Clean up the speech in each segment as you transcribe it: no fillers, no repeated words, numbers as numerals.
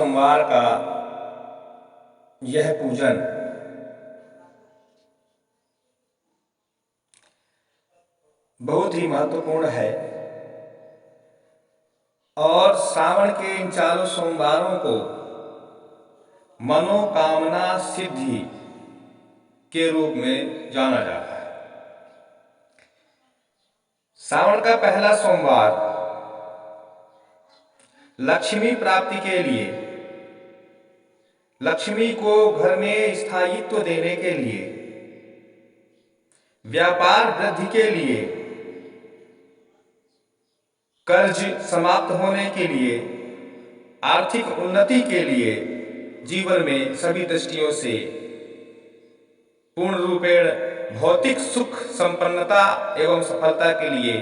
सोमवार का यह पूजन बहुत ही महत्वपूर्ण है और श्रावण के इन चारों सोमवारों को मनोकामना सिद्धि के रूप में जाना जाता है। श्रावण का पहला सोमवार लक्ष्मी प्राप्ति के लिए, लक्ष्मी को घर में स्थायित्व देने के लिए, व्यापार वृद्धि के लिए, कर्ज समाप्त होने के लिए, आर्थिक उन्नति के लिए, जीवन में सभी दृष्टियों से पूर्ण रूपेण भौतिक सुख संपन्नता एवं सफलता के लिए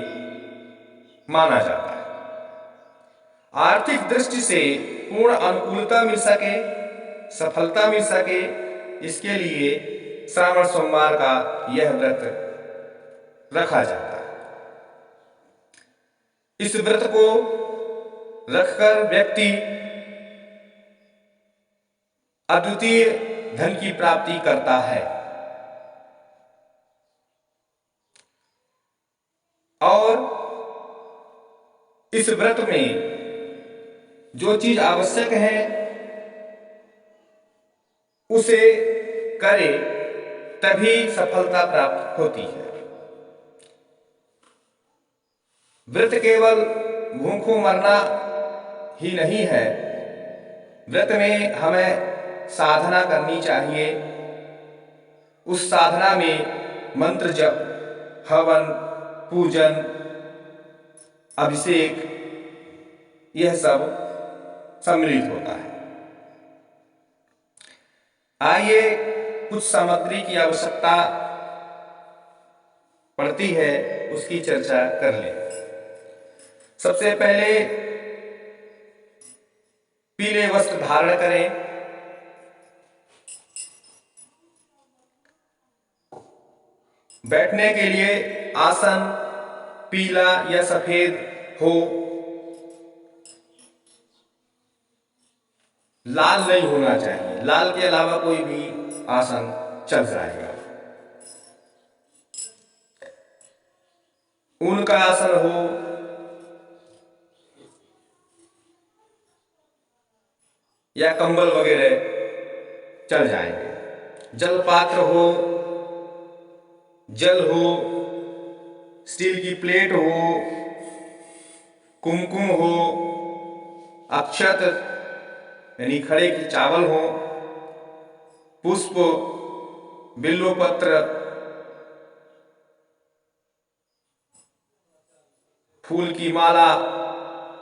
माना जाता है। आर्थिक दृष्टि से पूर्ण अनुकूलता मिल सके, सफलता मिल सके, इसके लिए श्रावण सोमवार का यह व्रत रखा जाता है। इस व्रत को रखकर व्यक्ति अद्वितीय धन की प्राप्ति करता है और इस व्रत में जो चीज आवश्यक है उसे करे तभी सफलता प्राप्त होती है। व्रत केवल भूखों मरना ही नहीं है, व्रत में हमें साधना करनी चाहिए। उस साधना में मंत्र जप, हवन, पूजन, अभिषेक, यह सब सम्मिलित होता है। आइए कुछ सामग्री की आवश्यकता पड़ती है उसकी चर्चा कर लें। सबसे पहले पीले वस्त्र धारण करें। बैठने के लिए आसन पीला या सफेद हो, लाल नहीं होना चाहिए, लाल के अलावा कोई भी आसन चल जाएगा। ऊन का आसन हो या कंबल वगैरह चल जाएंगे। जल पात्र हो, जल हो, स्टील की प्लेट हो, कुमकुम हो, अक्षत यानी खड़े की चावल हो, पुष्प, बिल्वपत्र, फूल की माला,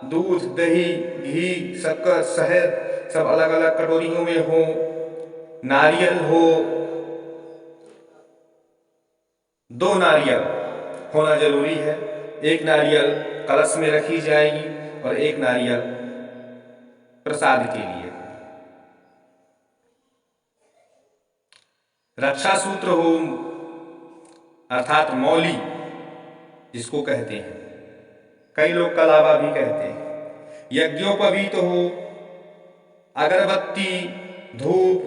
दूध, दही, घी, शक्कर, शहद सब अलग अलग कटोरियों में हो, नारियल हो, 2 नारियल होना जरूरी है। एक नारियल कलश में रखी जाएगी और एक नारियल प्रसाद के लिए। रक्षा सूत्र हो अर्थात मौली जिसको कहते हैं, कई लोग कलावा भी कहते हैं। यज्ञोपवीत हो, अगरबत्ती, धूप,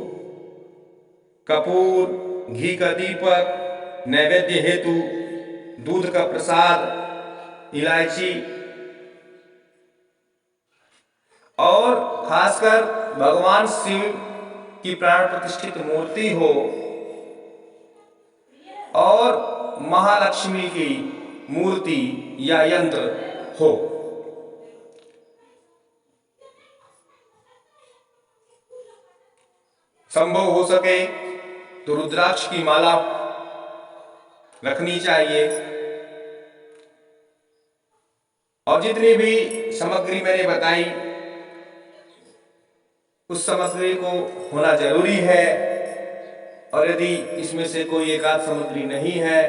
कपूर, घी का दीपक, नैवेद्य हेतु दूध का प्रसाद, इलायची और खासकर भगवान शिव की प्राण प्रतिष्ठित मूर्ति हो और महालक्ष्मी की मूर्ति या यंत्र हो। संभव हो सके तो रुद्राक्ष की माला रखनी चाहिए। और जितनी भी सामग्री मैंने बताई उस सामग्री को होना जरूरी है और यदि इसमें से कोई एक आध सामग्री नहीं है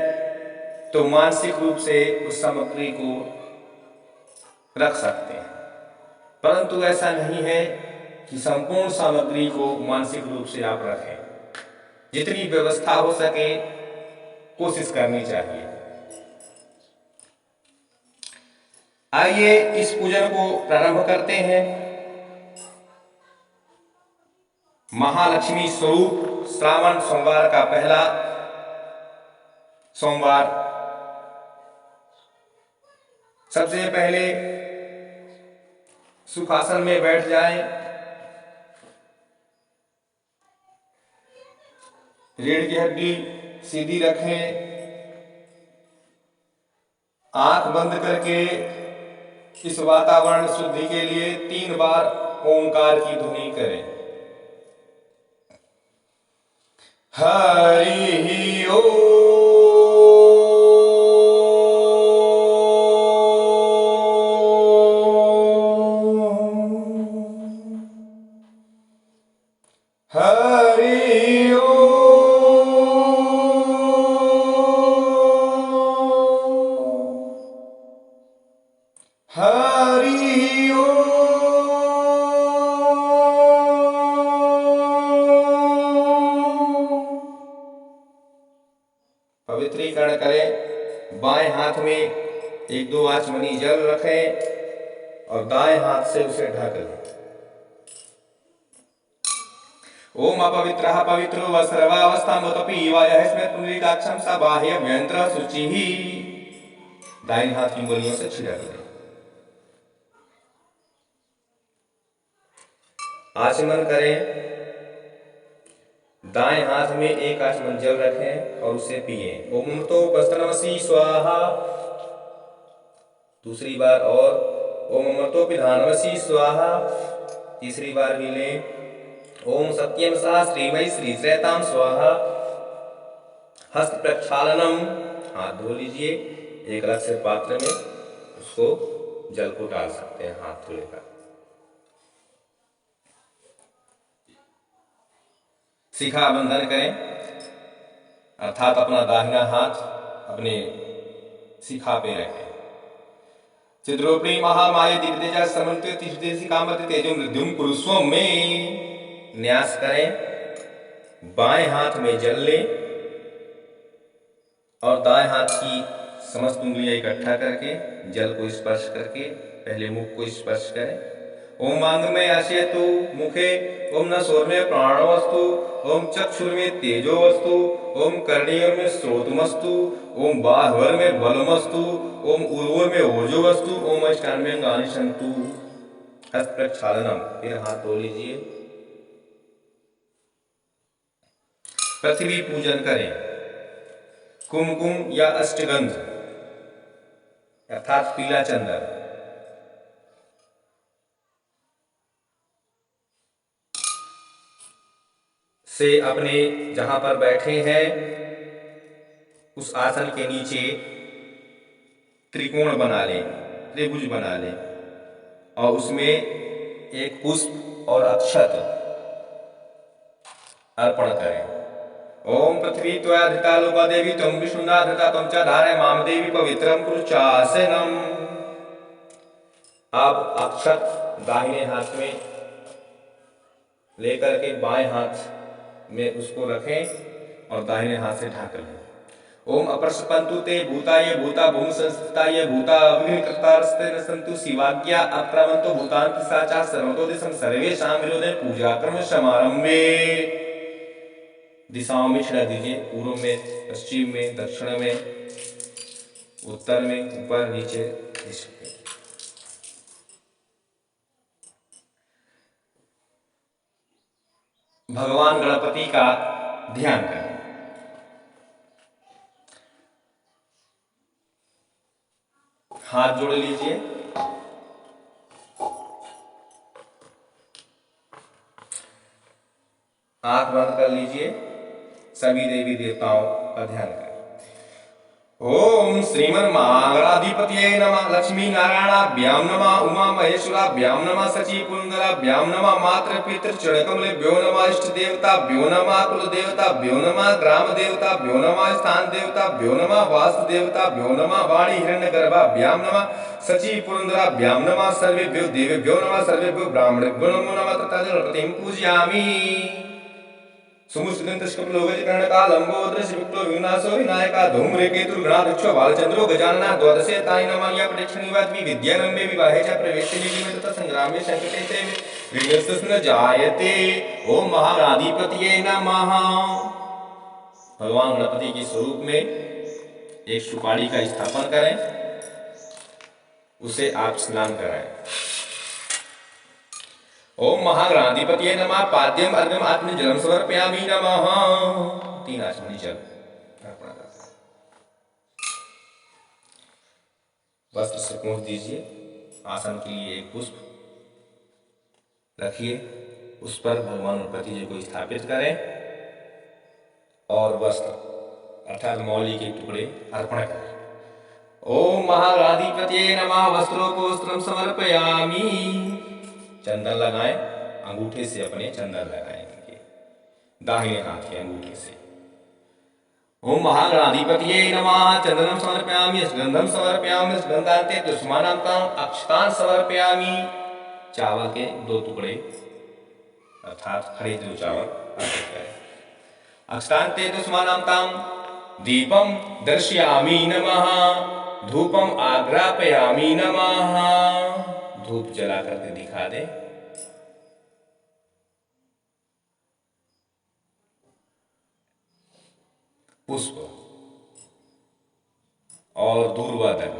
तो मानसिक रूप से उस सामग्री को रख सकते हैं, परंतु ऐसा नहीं है कि संपूर्ण सामग्री को मानसिक रूप से आप रखें। जितनी व्यवस्था हो सके कोशिश करनी चाहिए। आइए इस पूजन को प्रारंभ करते हैं। महालक्ष्मी स्वरूप श्रावण सोमवार का पहला सोमवार। सबसे पहले सुखासन में बैठ जाएं, रीढ़ की हड्डी सीधी रखें, आंख बंद करके इस वातावरण शुद्धि के लिए 3 बार ओंकार की ध्वनि करें। हरि ओम। हरि ओम। हरि ओम। पवित्रीकरण करें। बाएं हाथ में 1-2 आचमनी जल रखें और दाएं हाथ से उसे ढक लें। ओम अपवित्रः पवित्रो व सर्वावस्थामुतपि वा यस्मै पुंडरीकाक्षं स बाह्य व्यंत्र शुचिः। दाहिने हाथ की उंगलियों से छिड़क लें। आचमन करें। दाएं हाथ में 1 आचमन जल रखें और उसे पिए। ओम अमृतोपस्तनमसि स्वाहा। दूसरी बार और ओम अमृतोपिधानमसि स्वाहा। तीसरी बार भी लें। ओम सत्यम सा श्रीमयी श्री श्रेताम स्वाहा। हस्त प्रक्षालनम, हाथ धो लीजिए। एक अलग से पात्र में उसको जल को डाल सकते हैं हाथ धोने का। शिखा बंधन करें, अर्थात अपना दाहिना हाथ अपने शिखा पे रखें। चिद्रोपणी महामाया दिव्यतेजा समन्वित तिष्ठति कामति तेजो मृत्युम कुरुस्वम में न्यास करें। बाएं हाथ में जल लें और दाएं हाथ की समस्त उंगलियां इकट्ठा करके जल को स्पर्श करके पहले मुख को स्पर्श करें। ओम मांगमय आशयतु मुखे, ओम न सौर्मे प्राणवस्तु, ओम चक्षुर्मे तेजोवस्तु, ओम कर्णीय में श्रोतमस्तु, ओम बाह्वर में बलमस्तु, ओम उर्वर में ओजोवस्तु, ओम अष्टांग में अंगानि सन्तु। हस्त प्रक्षालनम, फिर हाथ धो लीजिए। पृथ्वी पूजन करें। कुमकुम या अष्टगंध अर्थात पीला चंदन से अपने जहां पर बैठे हैं उस आसन के नीचे त्रिकोण बना लें, त्रिभुज बना लें और उसमें एक पुष्प और अक्षत अर्पण करें। ओम पृथ्वी त्वया धृता लोका देवी त्वं विष्णुना धृता त्वं च धारय माम देवी पवित्रं कुरु चासनम्। अब अक्षत दाहिने हाथ में लेकर के बाएं हाथ में उसको रखें और दाहिने हाथ से ढाक लें। ओम अप्रस्पन्तु ते भूताय भूता भूम संस्थिताय भूता अविघ्नकृतास्ते न सन्तु शिवाज्ञा अप्रवन्तो भूतान पिशाचा सर्वतो दिशं सर्वेषां विरोधे पूजा कर्म समारंभे। दिशाओं में छिड़क दीजिए, पूर्व में, पश्चिम में, दक्षिण में, उत्तर में, ऊपर नीचे। भगवान गणपति का ध्यान करें। हाथ जोड़ लीजिए। आंख बंद कर लीजिए। सभी देवी देवताओं का ध्यान करें। ओम श्रीमन्महागणाधिपतये नमः, लक्ष्मी नारायणाभ्यां नमः, उमा महेश्वराभ्यां नमः, सची पुरंदराभ्यां नमः, मातृ पितृ चरणकमलेभ्यो नमः, इष्ट देवताभ्यो नमः, कुल देवताभ्यो नमः, ग्राम देवताभ्यो नमः, स्थान देवताभ्यो नमः, वास्तु देवताभ्यो नमः, वाणी हिरण्यगर्भाभ्यां नमः, सची पुरंदराभ्यां नमः, सर्वेभ्यो देवेभ्यो नमः, सर्वेभ्यो ब्राह्मणेभ्यो नमो नमः। तथा गणपतिं पूजयामि। सुमुष्टिदन्तस्कपिलोगजकर्णकालम्बोदरशिविक्तो विनाशो विनायका धूम्रकेतुर्गणाध्यक्षो बालचन्द्रो गजानना द्वादशे तानि नामानि अपडेक्षणीवाद्वि विद्यारम्भे विवाहे च प्रवेशे निगमे तथा संग्रामे संकटे च विघ्नस्तु न जायते। ओम महागणाधिपतये नमः। भगवान गणपति के स्वरूप में एक सुपारी का स्थापन करें, उसे आप स्नान कराएं। ओम महागणाधिपतये नमः। पाद्यम अर्घ्यम आत्मनि जलम समर्पयामि नमः। 3 आचमनी जल अर्पण करते हैं। वस्त्र से पोंछ दीजिए। आसन के लिए एक पुष्प रखिए, उस पर भगवान गणपति जी को स्थापित करें और वस्त्र अर्थात मौली के टुकड़े अर्पण करें। ओम महागणाधिपतये नमः। वस्त्रों को वस्त्रम समर्पयामि। चंदन लगाएं, अंगूठे से अपने चंदन लगाएंगे, दाहिने हाथ के अंगूठे से। ओम महागणाधिपतये नमः। चंदनम समर्पयामि, गंधम समर्पयामि, गंधान्ते दुष्मानांतां अक्षतान् समर्पयामि। चावल के 2 टुकड़े अर्थात खड़े 2 चावल अर्पित करें। अक्षतान्ते दुष्मानांतां दीपम दर्शयामि नमः। धूपम आग्रापयामि नमः। धूप जला करके दिखा दे। पुष्प और दूर्वा दल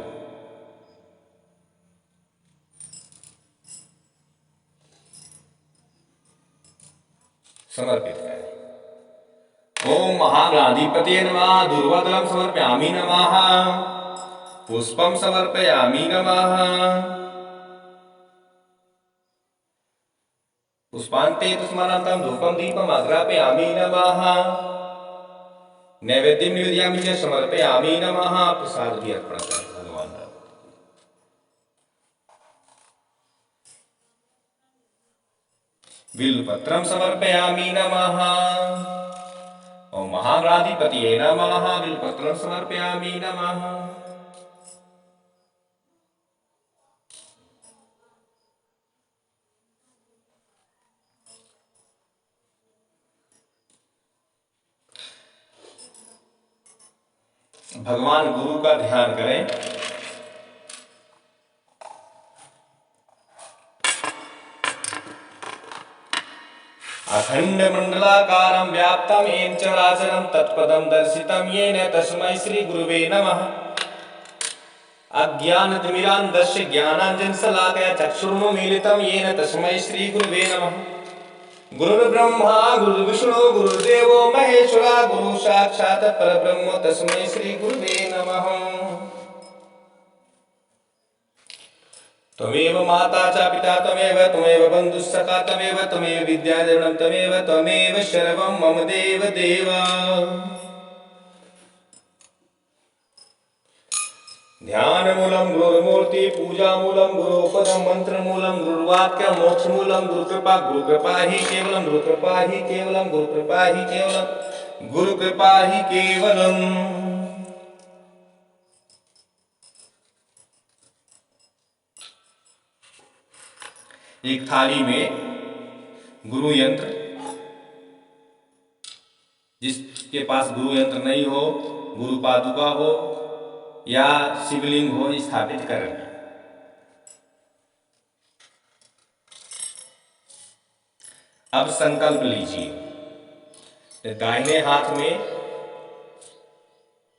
समर्पित करें। ओम महागणाधिपतये नमः। दूर्वा दलम समर्पयामि नमः। पुष्पम समर्पयामि नमः। पुष्पान्ते तुष्मानान्तां धूपं दीपम् आग्रापयामि नमः। नैवेद्यं निवेदयामि च समर्पयामि नमः। प्रसाद भी अर्पण करें भगवान। बिल्वपत्रं समर्पयामि नमः। ओम महागणाधिपतये नमः। बिल्वपत्रं समर्पयामि नमः। भगवान गुरु का ध्यान करें। अखंड मंडलाकारं व्याप्तं येन चराचरं तत्पदं दर्शितं येन तस्मै श्री गुरुवे नमः। अज्ञानतिमिरान्धस्य ज्ञानाञ्जनशलाकया चक्षुरुन्मीलितं येन तस्मै श्री गुरुवे नमः। गुरुर्ब्रह्मा गुरुर्विष्णु गुरुर्देवो महेश्वरा गुरु साक्षात् परब्रह्म तस्मै श्री गुरुवे नमः। त्वमेव माता च पिता त्वमेव बन्धुस्सखा त्वमेव विद्याधरणं त्वमेव सर्वं मम देव देव। ध्यानमूलं गुरुर्मूर्ति, पूजामूलं गुरुपदं, मंत्रमूलं गुरुर्वाक्यं, मोक्षमूलं गुरुकृपा। गुरुकृपा ही केवलं, गुरुकृपा ही केवलं, गुरुकृपा ही केवलं, गुरुकृपा ही केवलं। एक थाली में गुरु यंत्र, जिसके पास गुरु यंत्र नहीं हो, गुरु पादुका हो या शिवलिंग हो, स्थापित करें। अब संकल्प लीजिए। दाहिने हाथ में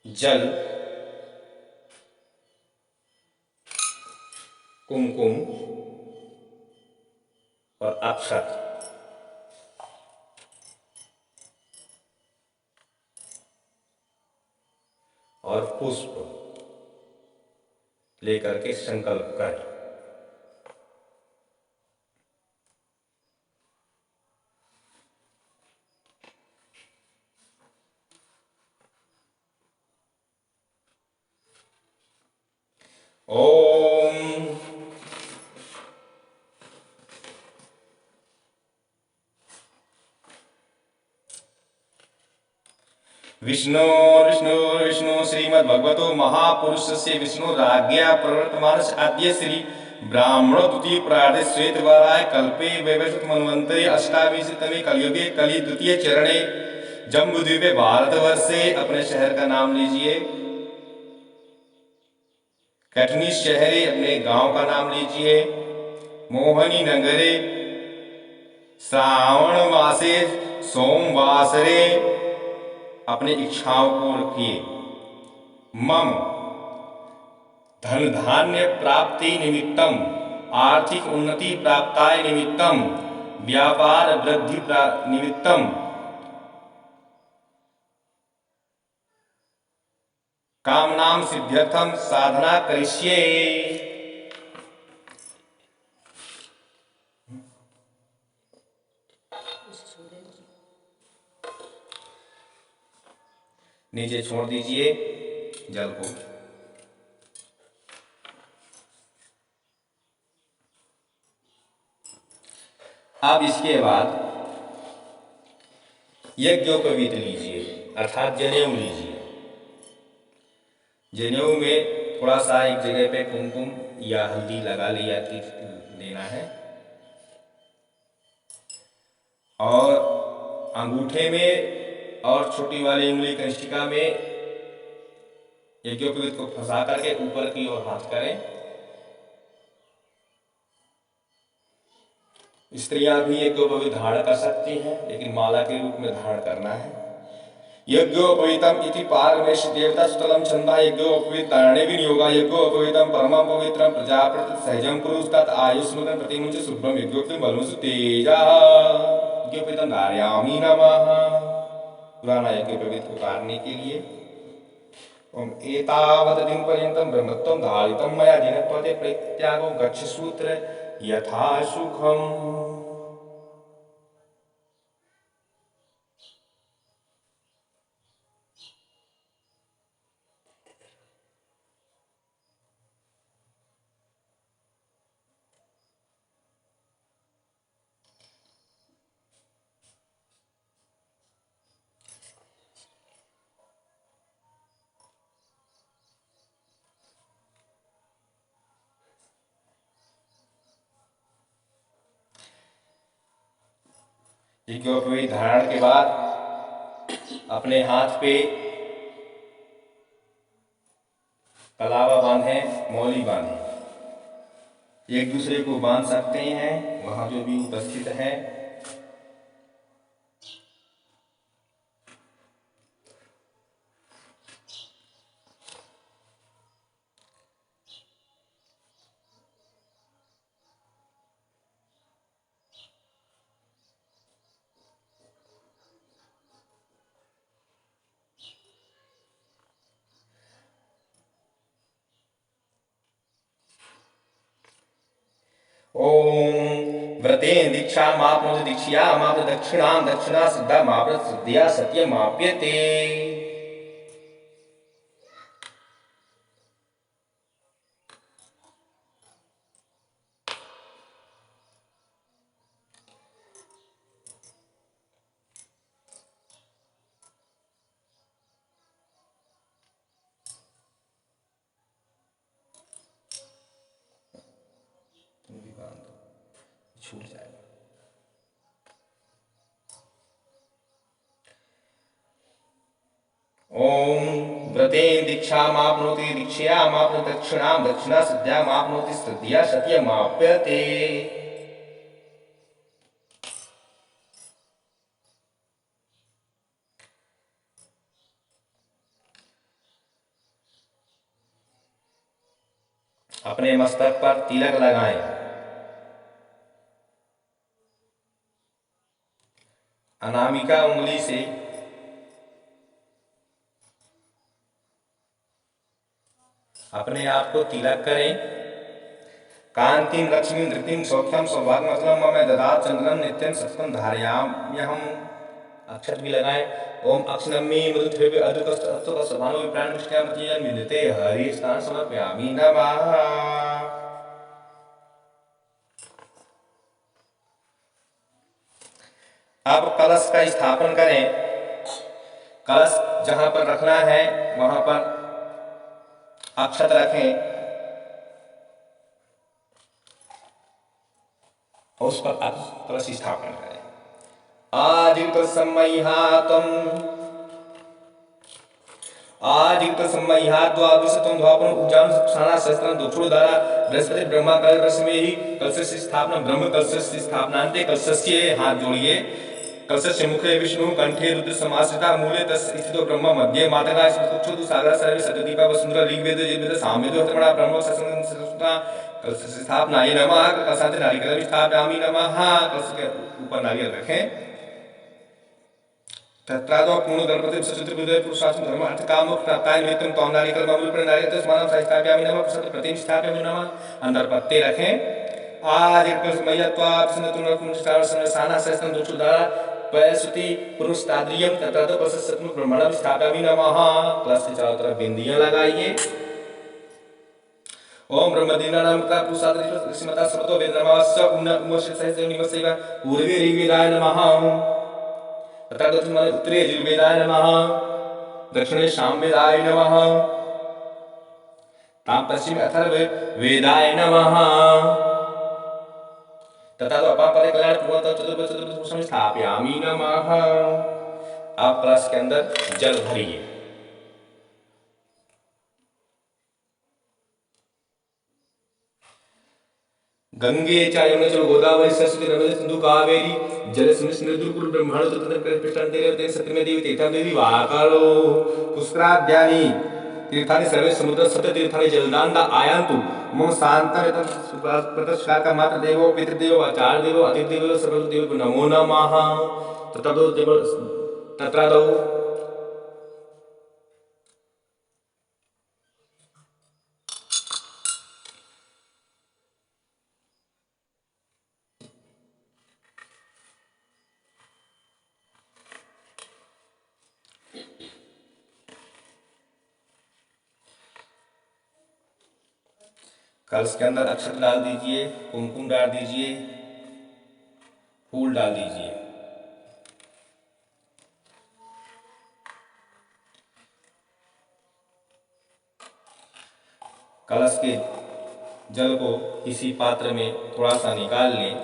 जल, कुमकुम और अक्षत, और पुष्प लेकर के संकल्प करें। ओम विष्णु विष्णु विष्णु श्रीमद्भगवतो महापुरुषस्य विष्णुराज्ञया प्रवर्तमानस्य अद्य श्री ब्राह्मणो द्वितीय प्रार्धे श्वेतवाराय कल्पे वैवस्वत मन्वंतरे अष्टाविंशतितमे कलयुगे कली द्वितीय चरणे जम्बूद्वीपे भारतवर्षे। अपने शहर का नाम लीजिए। कटनी शहरे अपने गांव का नाम लीजिए। मोहनी नगरे श्रावण मासे सोमवासरे अपने इच्छाओं को रखिए। मम धन धान्य प्राप्ति निमित्तम आर्थिक उन्नति प्राप्ताय निमित्तम व्यापार वृद्धि निमित्तम कामनाम सिद्ध्यर्थम साधना करिष्ये। नीचे छोड़ दीजिए जल को। अब इसके बाद यज्ञोपवीत लीजिए अर्थात जनेऊ लीजिए। जनेऊ में थोड़ा सा एक जगह पे कुमकुम या हल्दी लगा लिया लेना है और अंगूठे में और छोटी वाली उंगली कंष्टिका में यज्ञोपवीत को फंसा करके ऊपर की ओर हाथ करें। स्त्रियां भी यज्ञोपवीत धारण कर सकती हैं, लेकिन माला के रूप में धारण करना है। यज्ञोपवीतम इति पारमेश देवता स्थलम छंदा यज्ञोपवीत कारणे विनियोगा यज्ञोपवीतम परमं पवित्रं प्रजापति सहजं पुरुषात् आयुष्मदं प्रतिमुच शुभ्रं यज्ञोपवीतम बलमुच तेजा यज्ञोपवीतम धारयामि नमः। पुराना यज्ञोपवीत को तारने के लिए ओम एतावत् दिन पर्यन्तं ब्रह्मत्वं धारितं मया जिनत्वते प्रत्यागो गच्छ सूत्र यथा सुखम। यज्ञोपवीत धारण के बाद अपने हाथ पे कलावा बांधे, मौली बांधे। एक दूसरे को बांध सकते हैं वहां जो भी उपस्थित है। ओम व्रतेन दीक्षामाप्नोति दीक्षयामाप्त दक्षिणां दक्षिणा सिद्धामाप्त सिद्ध्या सत्यमाप्यते। छूट जाएगा। ओम व्रतेन दीक्षामाप्नोति दीक्षयामाप्त दक्षिणां दक्षिणा सिद्ध्यामाप्नोति सिद्ध्या सत्यमाप्यते। अपने मस्तक पर तिलक लगाएं। अनामिका उंगली से अपने आप को तिलक करें। कांतिम लक्ष्मी धृतिम सौख्यम सौभाग्यम मम ददात चंद्रम नित्यम सततम धारयाम्यहम। अक्षत भी लगाएं। ओम अक्षनम्मी मधुथेवे अदुकस्तु सभानो विप्राण दृष्टया मतियन मिलते हरि स्थान समर्पयामि नमः। अब कलश का स्थापन करें। कलश जहां पर रखना है वहां पर अक्षत रखें। और उस पर आप कलश स्थापन करें। आदित सम्मह्यात्वम् आदित सम्मह्याद्वाविशतं द्वापरं उज्जानं साना सहस्त्रं दक्षिणोद्धारा बृहस्पति ब्रह्मा कल रश्मेहि कलशस्य स्थापना ब्रह्म कलशस्य स्थापनान्ते कलशस्य हाथ जोड़िए कलशस्य मुखे विष्णु कंठे रुद्र समाश्रिता मूले तस्य स्थितो ब्रह्म मध्ये मातृका स्मृतुक्षुतु सागर सर्वे सत्यदीपा वसुंधरा ऋग्वेद यजुर्वेद सामवेद हतमणा ब्रह्म सत्संगता कलशस्य स्थापनाय नमः। कलशांते नारिकेल स्थापयामि नमः। कलश के ऊपर नारियल रखें। तत्रादो पूर्ण गणपति सचित्र विदय पुरुषार्थम धर्म अर्थ काम प्राप्ताय निमित्तम तौ नारिकल मामूल पर नारियल स्मानम स्थापयामि नमः। प्रसाद प्रतिम स्थापयामि नमः। अंदर पत्ते रखें। आदित्य मयत्वा प्रसन्नतुन पुरुषार साना सहस्त्रम दुक्षुदारा पैसुति पुरुषताद्रियम तत्रादो प्रसन्न ब्रह्मणम स्थापयामि नमः। कलश के चारों तरफ बिंदियां लगाइए। ओम ब्रह्मदीनानां पुरुषाद्रि श्रीमता सर्वतो वेदनमास्य उन्नमोष सहस्र निमसेवा पूर्वे ऋग्वेदाय नमः। तथा उत्तरे यजुर्वेदाय नमः। दक्षिणे सामवेदाय नमः। ताम पश्चिमे अथर्ववेदाय नमः। तथा तो अपापरे कल्याण पूर्वतः चतुर्भुज स्थापयामि नमः। आप कलश के अंदर जल भरिए। गंगे च यमुने चैव गोदावरी सरस्वती नर्मदे सिंधु कावेरी जलस्मिन् सन्निधिर्कुरु ब्रह्मांड तत्र कृष्णांते ते सत्यमे देवी तीर्थं देवी वाकालो पुष्कराद्यानि तीर्थानि सर्वे समुद्र सप्त तीर्थानि जलदानदा आयान्तु मम शांतरितं प्रतस्कार का मात्र देवो पितृदेवो आचार्य देवो अतिथि देवो सर्व देवो नमो नमः। तत्रादौ कलश के अंदर अक्षत डाल दीजिए, कुमकुम डाल दीजिए, फूल डाल दीजिए। कलश के जल को किसी पात्र में थोड़ा सा निकाल लें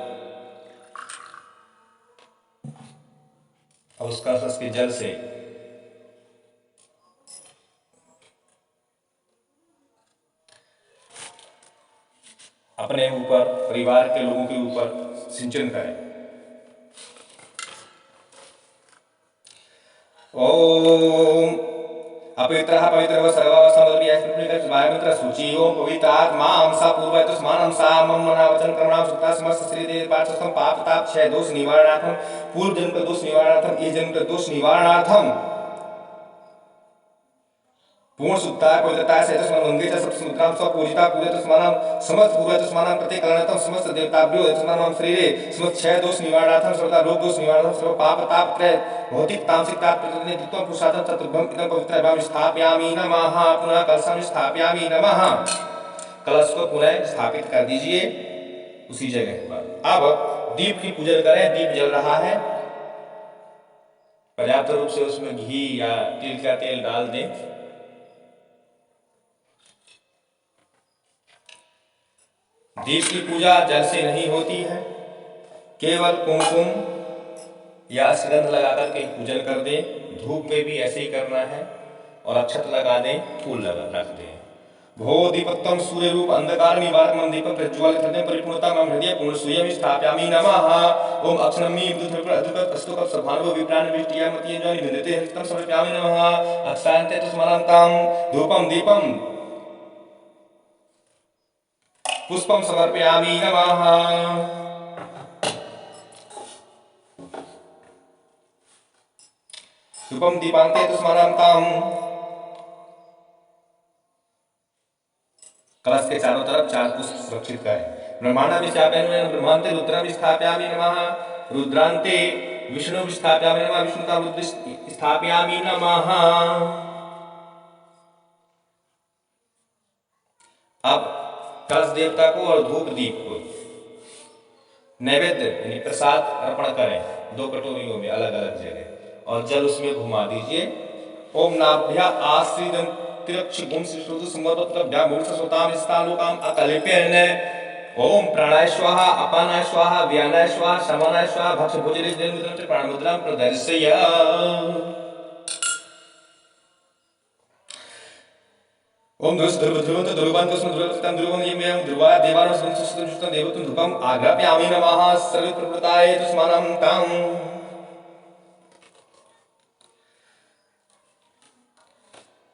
और उस कलश के जल से अपने ऊपर, परिवार के लोगों के ऊपर सिंचन करें। ओम अपवित्रः पवित्रः सर्वावस्थामदर्भिः वायुमित्र शुचि ओम पवित्रात्मा अंसा पूर्वतस्मान् सा मम मनावचन कर्मणां सुता समस्त श्रीदेव पार्थस्थं पाप ताप क्षय दोष निवारणार्थम पूर्व जन्म के दोष निवारणार्थम इस जन्म के दोष निवारणार्थम पूर्ण शुद्धता पवित्रता से तस्मान गंगे च सब समुद्राम स्व पूजिता पूजे तस्मानाम समस्त पूर्व तस्मानाम प्रतिकरणतम समस्त देवताभ्यो तस्मानाम शरीरे समस्त क्षय दोष निवारणार्थम सर्वदा रोग दोष निवारणार्थम सर्व पाप ताप त्रय भौतिक तामसिक ताप प्रतिनिधित्वं पुरुषार्थम चतुर्भुजं इदं पवित्रभाव स्थापयामि नमः। पुनः कलशं स्थापयामि नमः। कलश को पुनः स्थापित कर दीजिए उसी जगह पर। अब दीप की पूजन करें। दीप जल रहा है, पर्याप्त रूप से उसमें घी या तिल का तेल डाल दें। दीप की पूजा जल से नहीं होती है, केवल कुमकुम या सुगंध लगाकर के पूजन कर दें। धूप में भी ऐसे ही करना है और अक्षत लगा दें, फूल लगा रख दें। भो दीपत्तम सूर्य रूप अंधकार निवारकम दीपक प्रज्वलित हृदय परिपूर्णता मम हृदय पूर्ण सूर्यं स्थापयामि नमः। ओम अक्षनमि विद्युत अद्भुत अस्तुक सभानो विप्राण विष्टिया मतिय ज्वानि निंदते हृतं समर्पयामि नमः। अक्षान्ते तस्मान्तां धूपम दीपम पुष्पं समर्पयामि नमः। धूपम दीपान्ते तस्मान्तां। कलश के चारों तरफ 4 पुष्प सुरक्षित करें। ब्रह्मांड स्थापयामि ब्रह्मांते रुद्रं स्थापयामि नमः। रुद्रांते विष्णु स्थापयामि नमः। विष्णुता रुद्र स्थापयामि नमः। अब कलश देवता को और धूप दीप को नैवेद्य यानी प्रसाद अर्पण करें 2 कटोरियों में अलग अलग जगह और जल उसमें घुमा दीजिए। ओम नाभ्या आश्रितं तिरक्ष गुम श्रुतु समर्पत्र भ्या मूर्छ सोताम स्थालोकाम अकल्प्यन ओम प्राणाय स्वाहा अपानाय स्वाहा व्यानाय स्वाहा समानाय स्वाहा भक्ष भोजने देवमुद्रं प्राणमुद्रां प्रदर्शय। ओम ध्रुवं ध्रुवं स्म ध्रुवं यमेयं ध्रुवा देवानां संसुष्टं देवतं ध्रुवम् आग्राप्यामि नमः सर्वप्रभृताय तस्मानं तम्।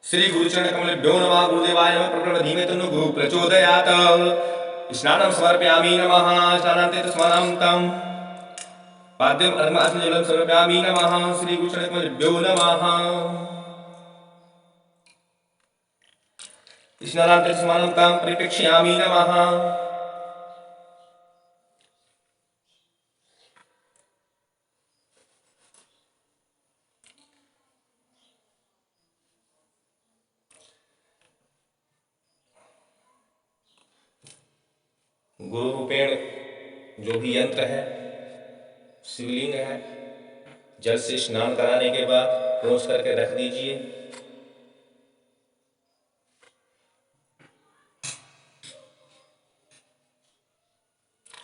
श्री गुरुचरण कमलेभ्यो नमः गुरुदेवाय नमः प्रप्रणव धीमहि तन्नो गुरुः प्रचोदयात्। स्नानं समर्पयामि नमः स्नानान्ते तस्मानं तम्। पाद्यम् अर्घ्यम् जलं समर्पयामि नमः श्री गुरुचरण कमलेभ्यो नमः। स्नानान्ते तस्मानं तम् परिप्रेक्ष्यामि नमः। गुरु रूपेण जो भी यंत्र है, शिवलिंग है, जल से स्नान कराने के बाद पोंछ करके रख दीजिए।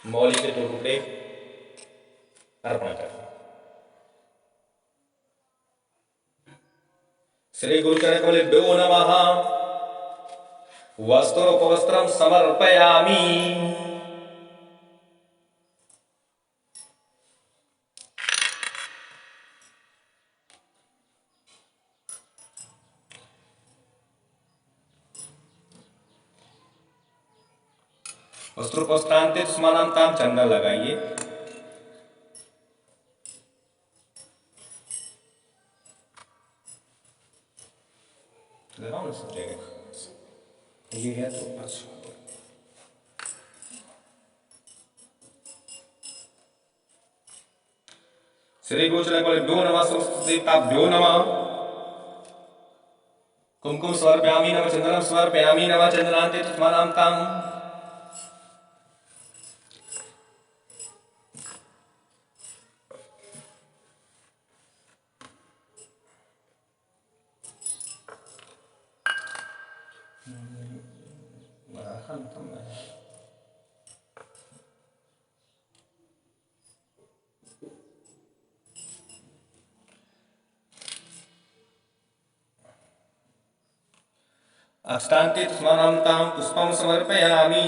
मौली के 2 टुकड़े अर्पण करें। श्री गुरुचरण कमलेभ्यो नमः। वस्त्रोपवस्त्रं समर्पयामि। वस्त्रोपवस्त्रान्ते तस्मानं तम् चंदन लगाइए। लगाओ ना सब जगह, ये है तो अच्छा। श्री गुरुचरण कमलेभ्यो नमः समस्त देवताभ्यो नमः। कुमकुम समर्पयामि नमः चंदनं समर्पयामि नमः चंदनान्ते तस्मानं तम्। अष्टान्ते तस्मानं तम् पुष्पं समर्पयामि।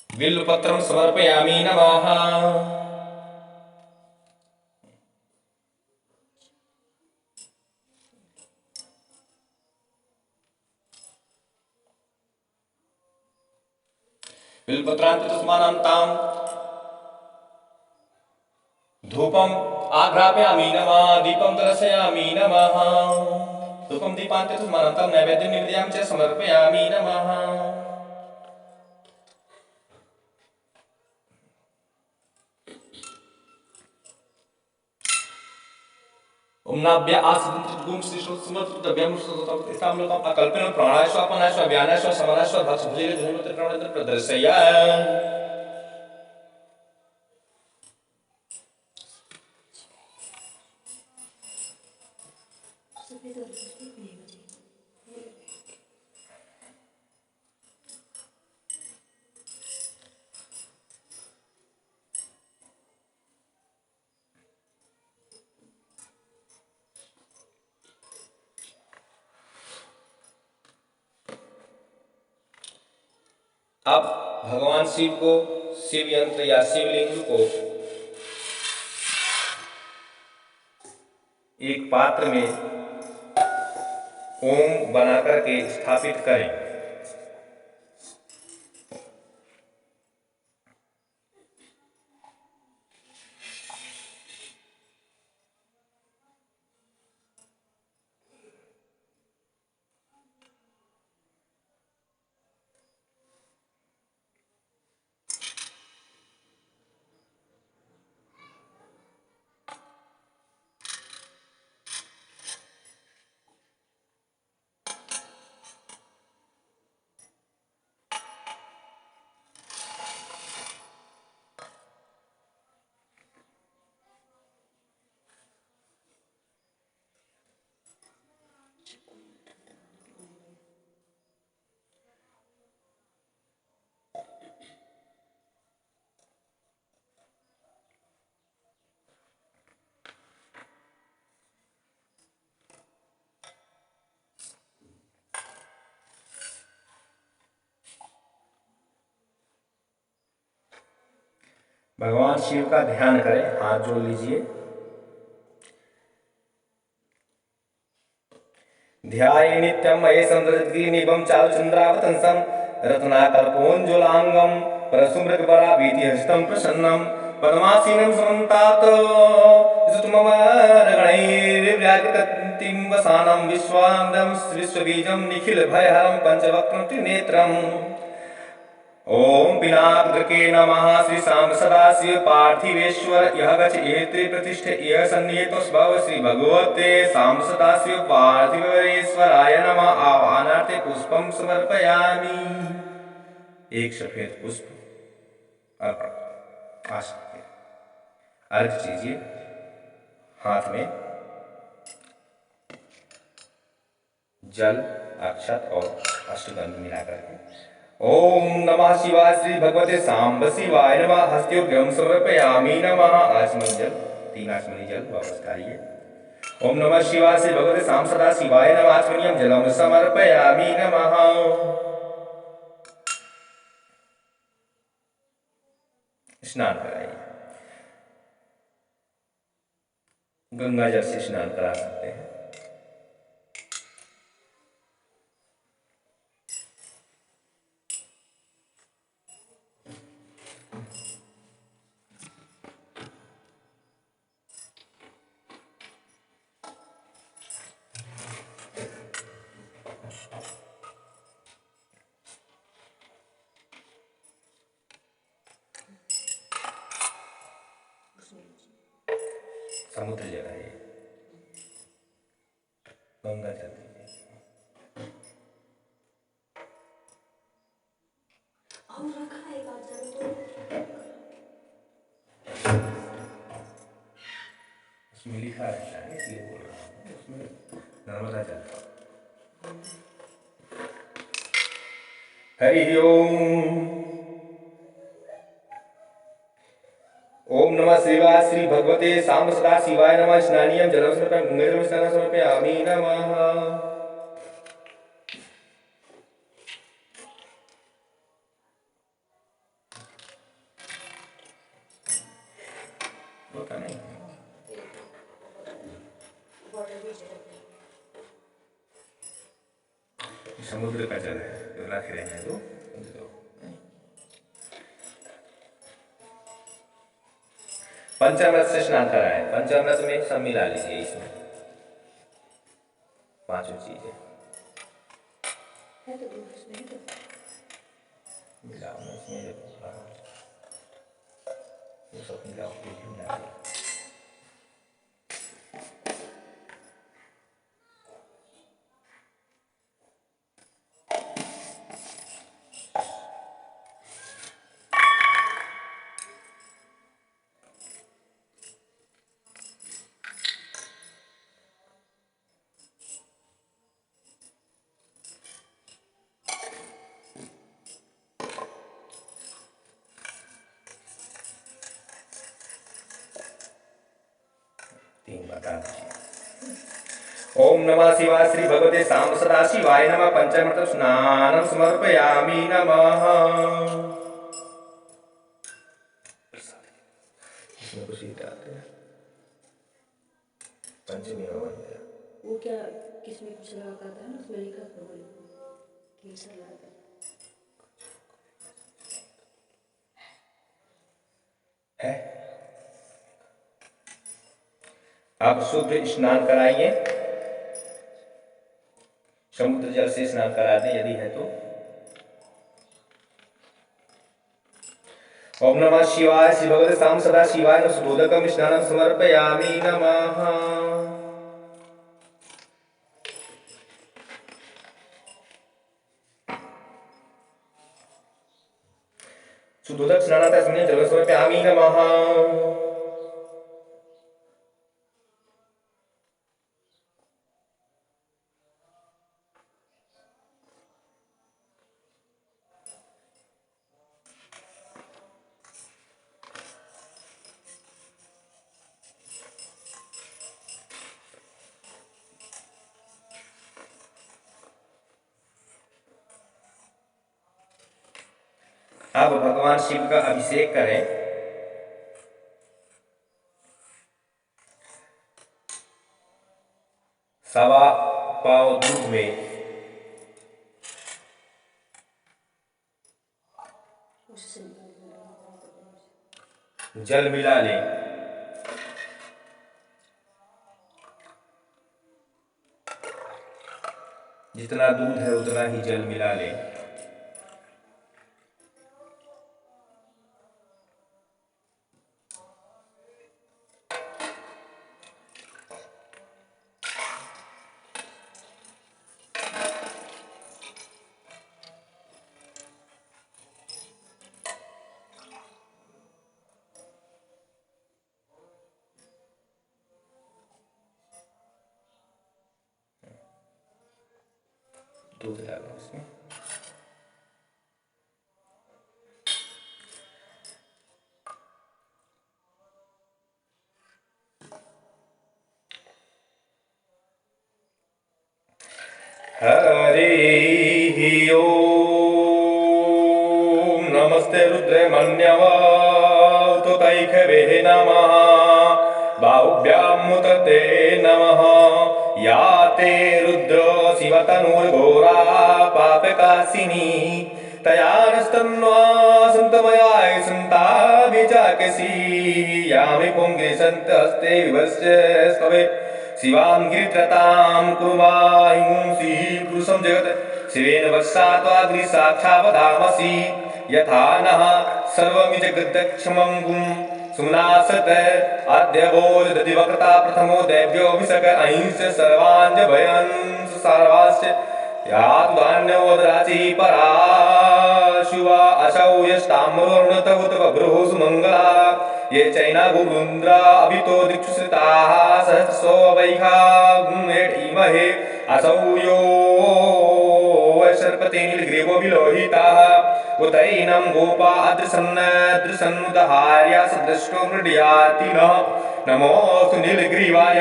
बिल्वपत्रं समर्पयामि नमः। बिल्वपत्रान्ते तस्मानं तम् धूपम् आघ्रापयामि नमः दीपं दर्शयामि नमः। धूपं दीपान्ते तस्मानं तम् नैवेद्यं निवेदयामि च समर्पयामि नमः। ओम नाभ्य आसिद्धिं श्रीष्णु समर्पितव्यं सुतम अकल्पेन प्राणाय स्वापनाय स्वाव्यानाय समानाय भक्ष भुजगे धनुमते प्रणोदन प्रदर्शय। अब भगवान शिव को शिव यंत्र या शिवलिंग को एक पात्र में ओम बनाकर के स्थापित करें। भगवान शिव का ध्यान करें, हाथ जोड़ लीजिए। ध्याये नित्यं महेशं रजतगिरिनिभं चारुचन्द्रावतंसं रत्नाकल्पोज्ज्वलांगं परशुमृगवराभीतिहस्तं प्रसन्नं पद्मासीनं समन्तात् ऋतुममरगणैर्व्याकृतिं वसानं विश्वानन्दं विश्वबीजं निखिलभयहरं पंचवक्त्रं त्रिनेत्रम्। ओम पिनाकधृके नमः। श्री शाम सदाशिव पार्थिवेश्वर यह गच एत्रि प्रतिष्ठे यह सन्निहितो स्वभाव श्री भगवते शाम सदाशिव पार्थिवेश्वराय नमः। आवाहनार्थे पुष्पम समर्पयामि। एक सफेद पुष्प अर्पण। अर्घ कीजिए, हाथ में जल, अक्षत और अष्टगंध मिलाकर के ओम नमः शिवाय श्री भगवते सांब शिवाय नमः। हस्त्योर्घ्यं समर्पयामि नमः। आचमन जल, 3 आचमनी जल वापस खाइए। ओम नमः शिवाय श्री भगवते सांब सदा शिवाय नमः। आचमनीयं जलम समर्पयामि नमः। स्नान कराइए, गंगा जल से स्नान करा सकते हैं। समुद्र जल है, गंगा जल दीजिए। उसमें लिखा रहता है इसलिए बोल रहा हूँ, उसमें नर्मदा जल। हरि ओम। ओम नमः शिवाय श्री भगवते सांब सदा शिवाय नमः। स्नानीयं जलं समर्पयामि, गंगाजलं स्नानं समर्पयामि नमः। होता नहीं समुद्र का जल है, तो रख रहे हैं तो पंचामृत से स्नान कराएं। पंचामृत में सब मिला लीजिए, इसमें 5 चीजें मिलाओ ना इसमें, ये सब मिलाओ, मिला दिया। ओम नमः शिवाय श्री भगवते सांब सदा शिवाय नमः। पंचामृत स्नानं समर्पयामि नमः। इसमें कुछ ही डालते हैं, पंचमी हवन है वो क्या किसमें कुछ लगा करता है ना, उसमें लिखा था बोले केसर लगा है। आप शुद्ध स्नान कराइए, समुद्र जल से स्नान करा दें यदि है तो। ओम नमः शिवाय श्री भगवते सांब सदा शिवाय नमः। सुबोधकं स्नानं समर्पयामि नमः। सुबोधक स्नानात् स्नाने जलं समर्पयामि नमः। अब भगवान शिव का अभिषेक करें। सवा पाव दूध में उससे जल मिला लें। जितना दूध है उतना ही जल मिला लें। दूध डालें इसमें। हरि ओम नमस्ते रुद्रमन्यवतुतैखवे नमः बाहुभ्यां मुतते नमः या ते रुद्र शिवतनुर्घोरा पापकाशिनी तया नस्तन्वा सन्तमयाय सन्ताभिचाकसी यामि पुङ्गे सन्तस्ते विभस्य स्तवे शिवां गिरित्रतां कुर्माहिंसी पुरुषं जगत् शिवेन वत्सा त्वाग्नि साक्षावदामसि यथा नः सर्वमि जगद्दक्षमं गुं सुम्नासत अद्य बोधदधि वक्रता प्रथमो दैव्योऽभिषक अहिंस सर्वाञ्च भयंस सर्वाश्च यातुधान्योदराचि परा शिवा असौ यष्टाम्रोर्णत उत बभ्रुः सुमङ्गला ये चैना गुरुन्द्रा अभितो दिक्षुश्रिताः सहस्रशो वैखा गुणेट इमहे असौ यो सर्पते नीलग्रीवो विलोहिताः उतैनं गोपा अदृशन्नुदहार्या सदृष्टो मृड्याति नः नमोऽस्तु नीलग्रीवाय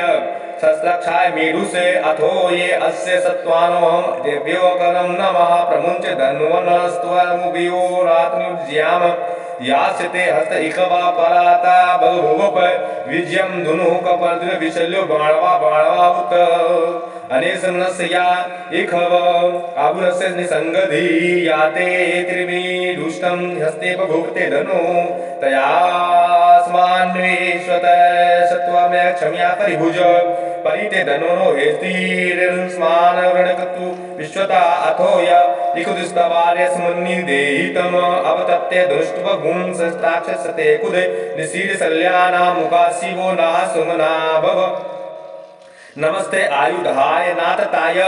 शस्त्रक्षाय मेढुसे अथो ये अस्य सत्त्वानोऽहं देव्योकरं नमः प्रमुञ्च धन्वनस्त्वमुभयो रात्नुज्याम यास्यते हस्त इकवा पराता बहुभुवप विजयं धनुः कपर्दिन विशल्यो बाणवा उत अनेसन्नस्य या इखव आभुरस्य निसंगधि याते त्रिमी दुष्टं हस्ते बभुक्ते धनु तयास्मान्वेश्वत सत्त्वमय क्षम्या परिभुज परिते धनुनो हेस्तिर्स्मान वृणकतु विश्वता अथो य इकुदिस्तवार्यस्मन्निदेहितम अवतप्ते दुष्टवगुं सस्ताक्षसते कुदे निशीलशल्यानां मुखाशिवो नाः सुमना भव नमस्ते आयुधाय नाथताय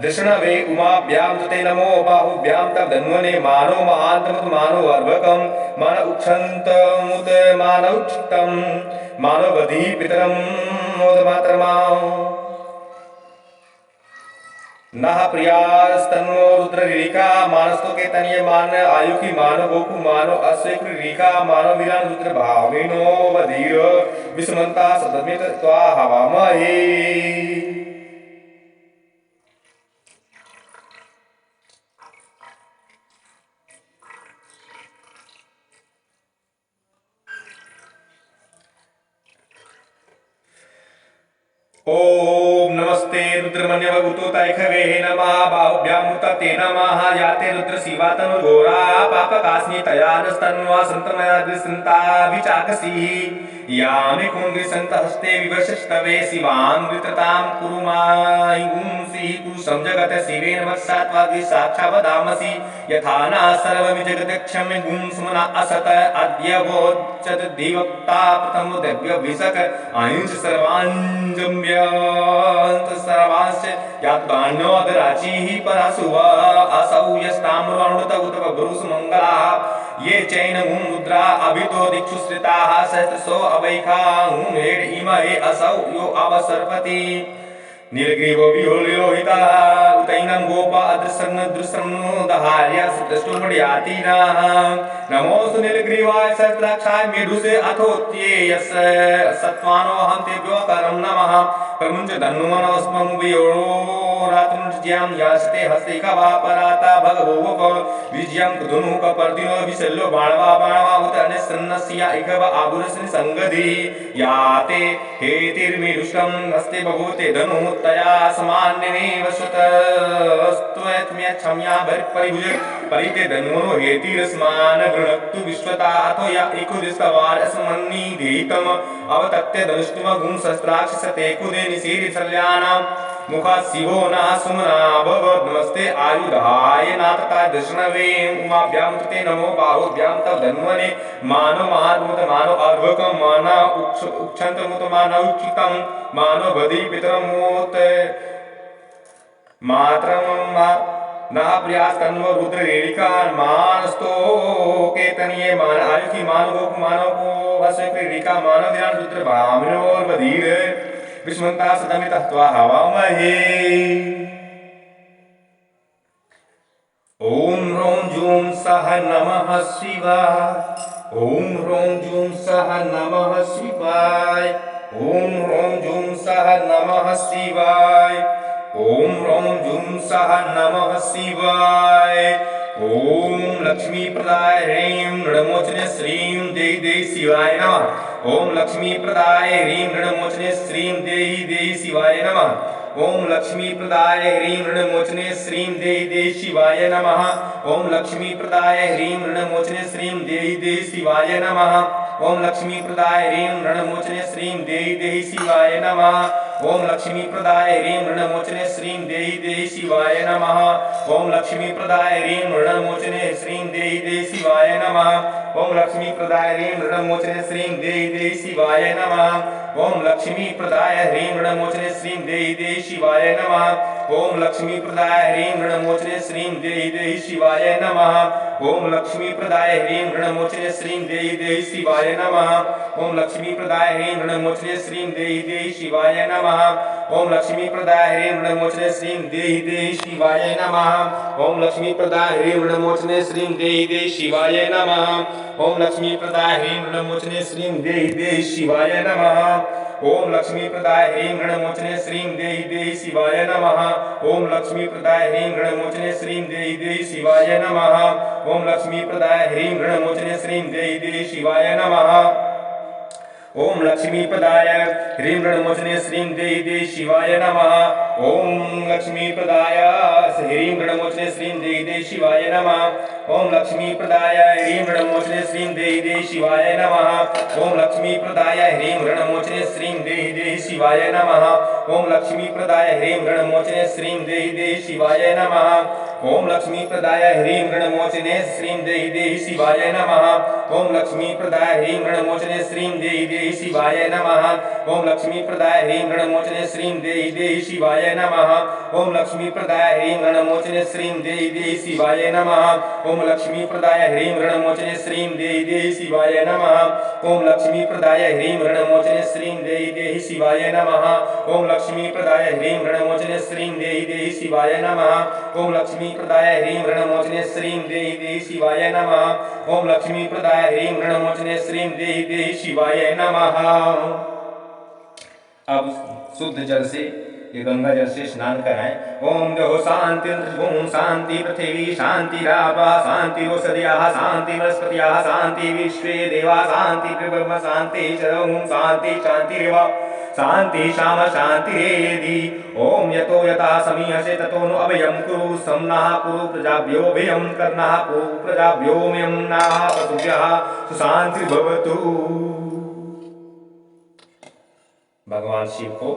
दृष्णवे उमाभ्यां तुते नमो बाहुभ्यां तव धन्वने मानो महान्तमुत मानो अर्भकं मान उक्षन्तमुत मान उक्षितं मानो बधी पितरं मोदमातरमा नः प्रियास्तन्नो रुद्ररीका मानस्तो के तनिय मान आयुखी मानो गोकु मानो अश्वेक्रीका मानो विरान रुद्र भाविनो बधीर विस्मन्ता सदमित त्वा हवामहे ओम नमस्ते रुद्रमन्यवतुतैखवे नमः बाहुभ्यां मुतते नमः याते रुद्र शिवातनुर्घोरा पापकास्मि तया नस्तन्वा सन्तमया दृशन्ताभिचाकसी यामि कुङ्गे सन्तहस्ते विवशस्तवे शिवां विततां कुरुमाहिंसी पुरुषं जगत् शिवेन वत्सा त्वाग्नि साक्षावदामसि यथा न सर्वमि जगदक्षम्य गुं सुमना असत अद्य वोच्यत दिवक्ता प्रथमो दिव्यभिषक अहिंस सर्वाञ्जम्यन्त सर्वांश्च याद्वान्योदराचिः परासुवा असौ यस्ताम्रोऽणुत उत बभ्रुसुमङ्गलाः ये चैनमुं रुद्रा अभितो दिक्षुश्रिताः सहस्रशो अवैखा हेड इमहे असौ यो अवसर्पति नीलग्रीवो विलोहितः उतैनं गोपा अदृशन्नुदहार्या सदृष्टो मृड्याति नः नमोऽस्तु नीलग्रीवाय सहस्राक्षाय मेढुसे अथोत्ये यस्य सत्त्वानोऽहं तेभ्योऽकरं नमः प्रमुञ्च धन्वनस्ममुभयो रात्नुज्यां यास्ते हस्ते कवा पराता भगवोप विजयं धनुः कपर्दिनो विशल्यो बाणवा उत अनिसन्नस्य इकव आभुरस्य संगधि याते हेतिर्मिरुष्टं हस्ते बभूते धनुः तया समान्यनेव श्रुतस्त्वयत्म्यक्षम्या परिभुजे परिते धन्वनो हेतिरस्मान् गृणक्तु विश्वता अथो या एकुदिस्तवारसमन्निधीतम् अवतत्य धनुष्टुमगुं शस्त्राक्षसते कुदे निशीरिशल्यानाम् मुखा शिवो ना सुमना भवद् नमस्ते आयुधाय नाथताय दशनवे उमाभ्यां ते नमो बाहुभ्यां तव धन्वने मानो महाद्मुत मानो अर्भकं माना उक्षन्तमुत मानो उक्षितं मानो भदी पितरमोत मातरं ना प्रयास तन्व रुद्र रेणिका मानस्तो केतनीय मान आयुखी मान गोप मानो को वसे क्रीडिका मानो ध्यान रुद्र भामिनोर बधीर विस्मन्ता सदमित त्वा हवामहे ओम ह्रौं जूं सह नमः शिवाय ओम ह्रौं जूं सह नमः शिवाय ओम ह्रौं जूं सह नमः शिवाय ओम ह्रौं जूं सह नमः शिवाय ओम लक्ष्मी प्रदाय ह्रीं ऋणमोचने श्रीं देहि देहि शिवाय नमः ओम लक्ष्मी प्रदाय ह्रीं ऋणमोचने श्रीं देहि देहि शिवाय नमः ओम लक्ष्मी प्रदाय ह्रीं ऋणमोचने श्रीं देहि देहि शिवाय नमः ओम लक्ष्मी प्रदाय ह्रीं ऋणमोचने श्रीं देहि देहि शिवाय नमः ओम लक्ष्मी प्रदाय ह्रीं ऋणमोचने श्रीं देहि देहि शिवाय नमः ओम लक्ष्मी प्रदाय ह्रीं ऋणमोचने श्रीं देहि देहि शिवाय नमः ओम लक्ष्मी प्रदाय ह्रीं ऋणमोचने श्रीं देहि देहि शिवाय नमः ओम लक्ष्मी प्रदाय ह्रीं ऋणमोचने श्रीं देहि देहि शिवाय नमः ओम लक्ष्मी प्रदाय ह्रीं ऋणमोचने श्रीं देहि देहि शिवाय नमः ओम लक्ष्मी प्रदाय ह्रीं ऋणमोचने श्रीं देहि देहि शिवाय नमः ओम लक्ष्मी प्रदाय ह्रीं ऋणमोचने श्रीं देहि देहि शिवाय नमः ओम लक्ष्मी प्रदाय ह्रीं ऋणमोचने श्रीं देहि देहि शिवाय नमः ओम लक्ष्मी प्रदाय ह्रीं ऋणमोचने श्रीं देहि देहि शिवाय नमः ओम लक्ष्मी प्रदाय ह्रीं ऋणमोचने श्रीं देहि देहि शिवाय नमः ओम लक्ष्मी प्रदाय ह्रीं ऋणमोचने श्रीं देहि देहि शिवाय नमः ओम लक्ष्मी प्रदाय ह्रीं ऋणमोचने श्रीं देहि देहि शिवाय नमः ओम लक्ष्मी प्रदाय ह्रीं ऋणमोचने श्रीं देहि देहि शिवाय नमः ओम लक्ष्मी प्रदाय ह्रीं ऋणमोचने श्रीं देहि देहि शिवाय नमः ओम लक्ष्मी प्रदाय ह्रीं ऋणमोचने श्रीं देहि देहि शिवाय नमः ओम लक्ष्मी प्रदाय ह्रीं ऋणमोचने श्रीं देहि देहि शिवाय नमः ओम लक्ष्मी प्रदाय ह्रीं ऋणमोचने श्रीं देहि देहि शिवाय नमः ओम लक्ष्मी प्रदाय ह्रीं ऋणमोचने श्रीं देहि देहि शिवाय नमः ओम लक्ष्मी प्रदाय ह्रीं ऋणमोचने श्रीं देहि देहि शिवाय नमः ओम लक्ष्मी प्रदाय ह्रीं ऋणमोचने श्रीं देहि देहि शिवाय नमः ओम लक्ष्मी प्रदाय ह्रीं ऋणमोचने श्रीं देहि देहि शिवाय नमः ओम लक्ष्मी प्रदाय ह्रीं ऋणमोचने श्रीं देहि देहि शिवाय नमः ओम लक्ष्मी प्रदाय ह्रीं ऋणमोचने श्रीं देहि देहि शिवाय नमः ओम लक्ष्मी प्रदाय ह्रीं ऋणमोचने श्रीं देहि देहि शिवाय नमः ओम लक्ष्मी प्रदाय ह्रीं ऋणमोचने श्रीं देहि देहि शिवाय नमः ओम लक्ष्मी प्रदाय ह्रीं ऋणमोचने श्रीं देहि देहि शिवाय नमः ओम लक्ष्मी प्रदाय ह्रीं ऋणमोचने श्रीं देहि देहि शिवाय नमः ओम लक्ष्मी प्रदाय ह्रीं ऋणमोचने श्रीं देहि देहि शिवाय नमः। अब शुद्ध जल से ये गंगा जल से स्नान कराएं। ओम देहो शांति ओम शांति पृथ्वी शांति रापा शांति औषधयः शांति वनस्पतयः शांति विश्वे देवा शांति ब्रह्म शांति ओम शांति शांतिरेव शांति शाम शांतिरेधि ओम यतो यथा समीहसे ततो नु अभयं कुरु सम्नः कुरु प्रजाभ्यो भयं कर्णः कुरु प्रजाभ्यो मयं नाः पशुभ्यः सुशांति भवतु। भगवान शिव को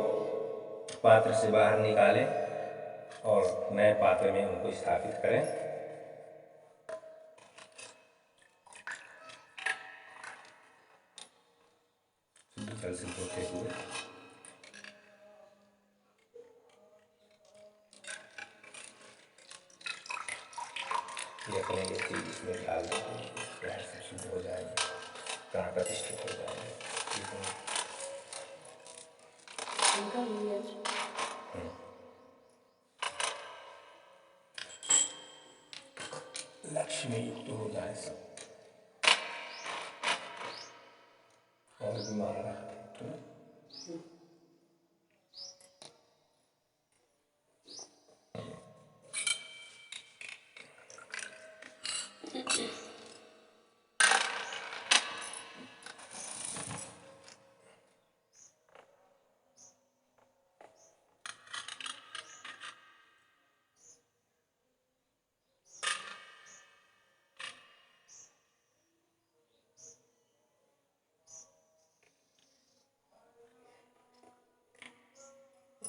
पात्र से बाहर निकालें और नए पात्र में उनको स्थापित करें। जल से धोते हुए ये अपने व्यक्ति इसमें डाल देते हैं, से शुद्ध हो जाएंगे, प्राण प्रतिष्ठित हो जाएंगे। लक्ष्मी युक्त हो जाए सब और बीमार रहते हैं।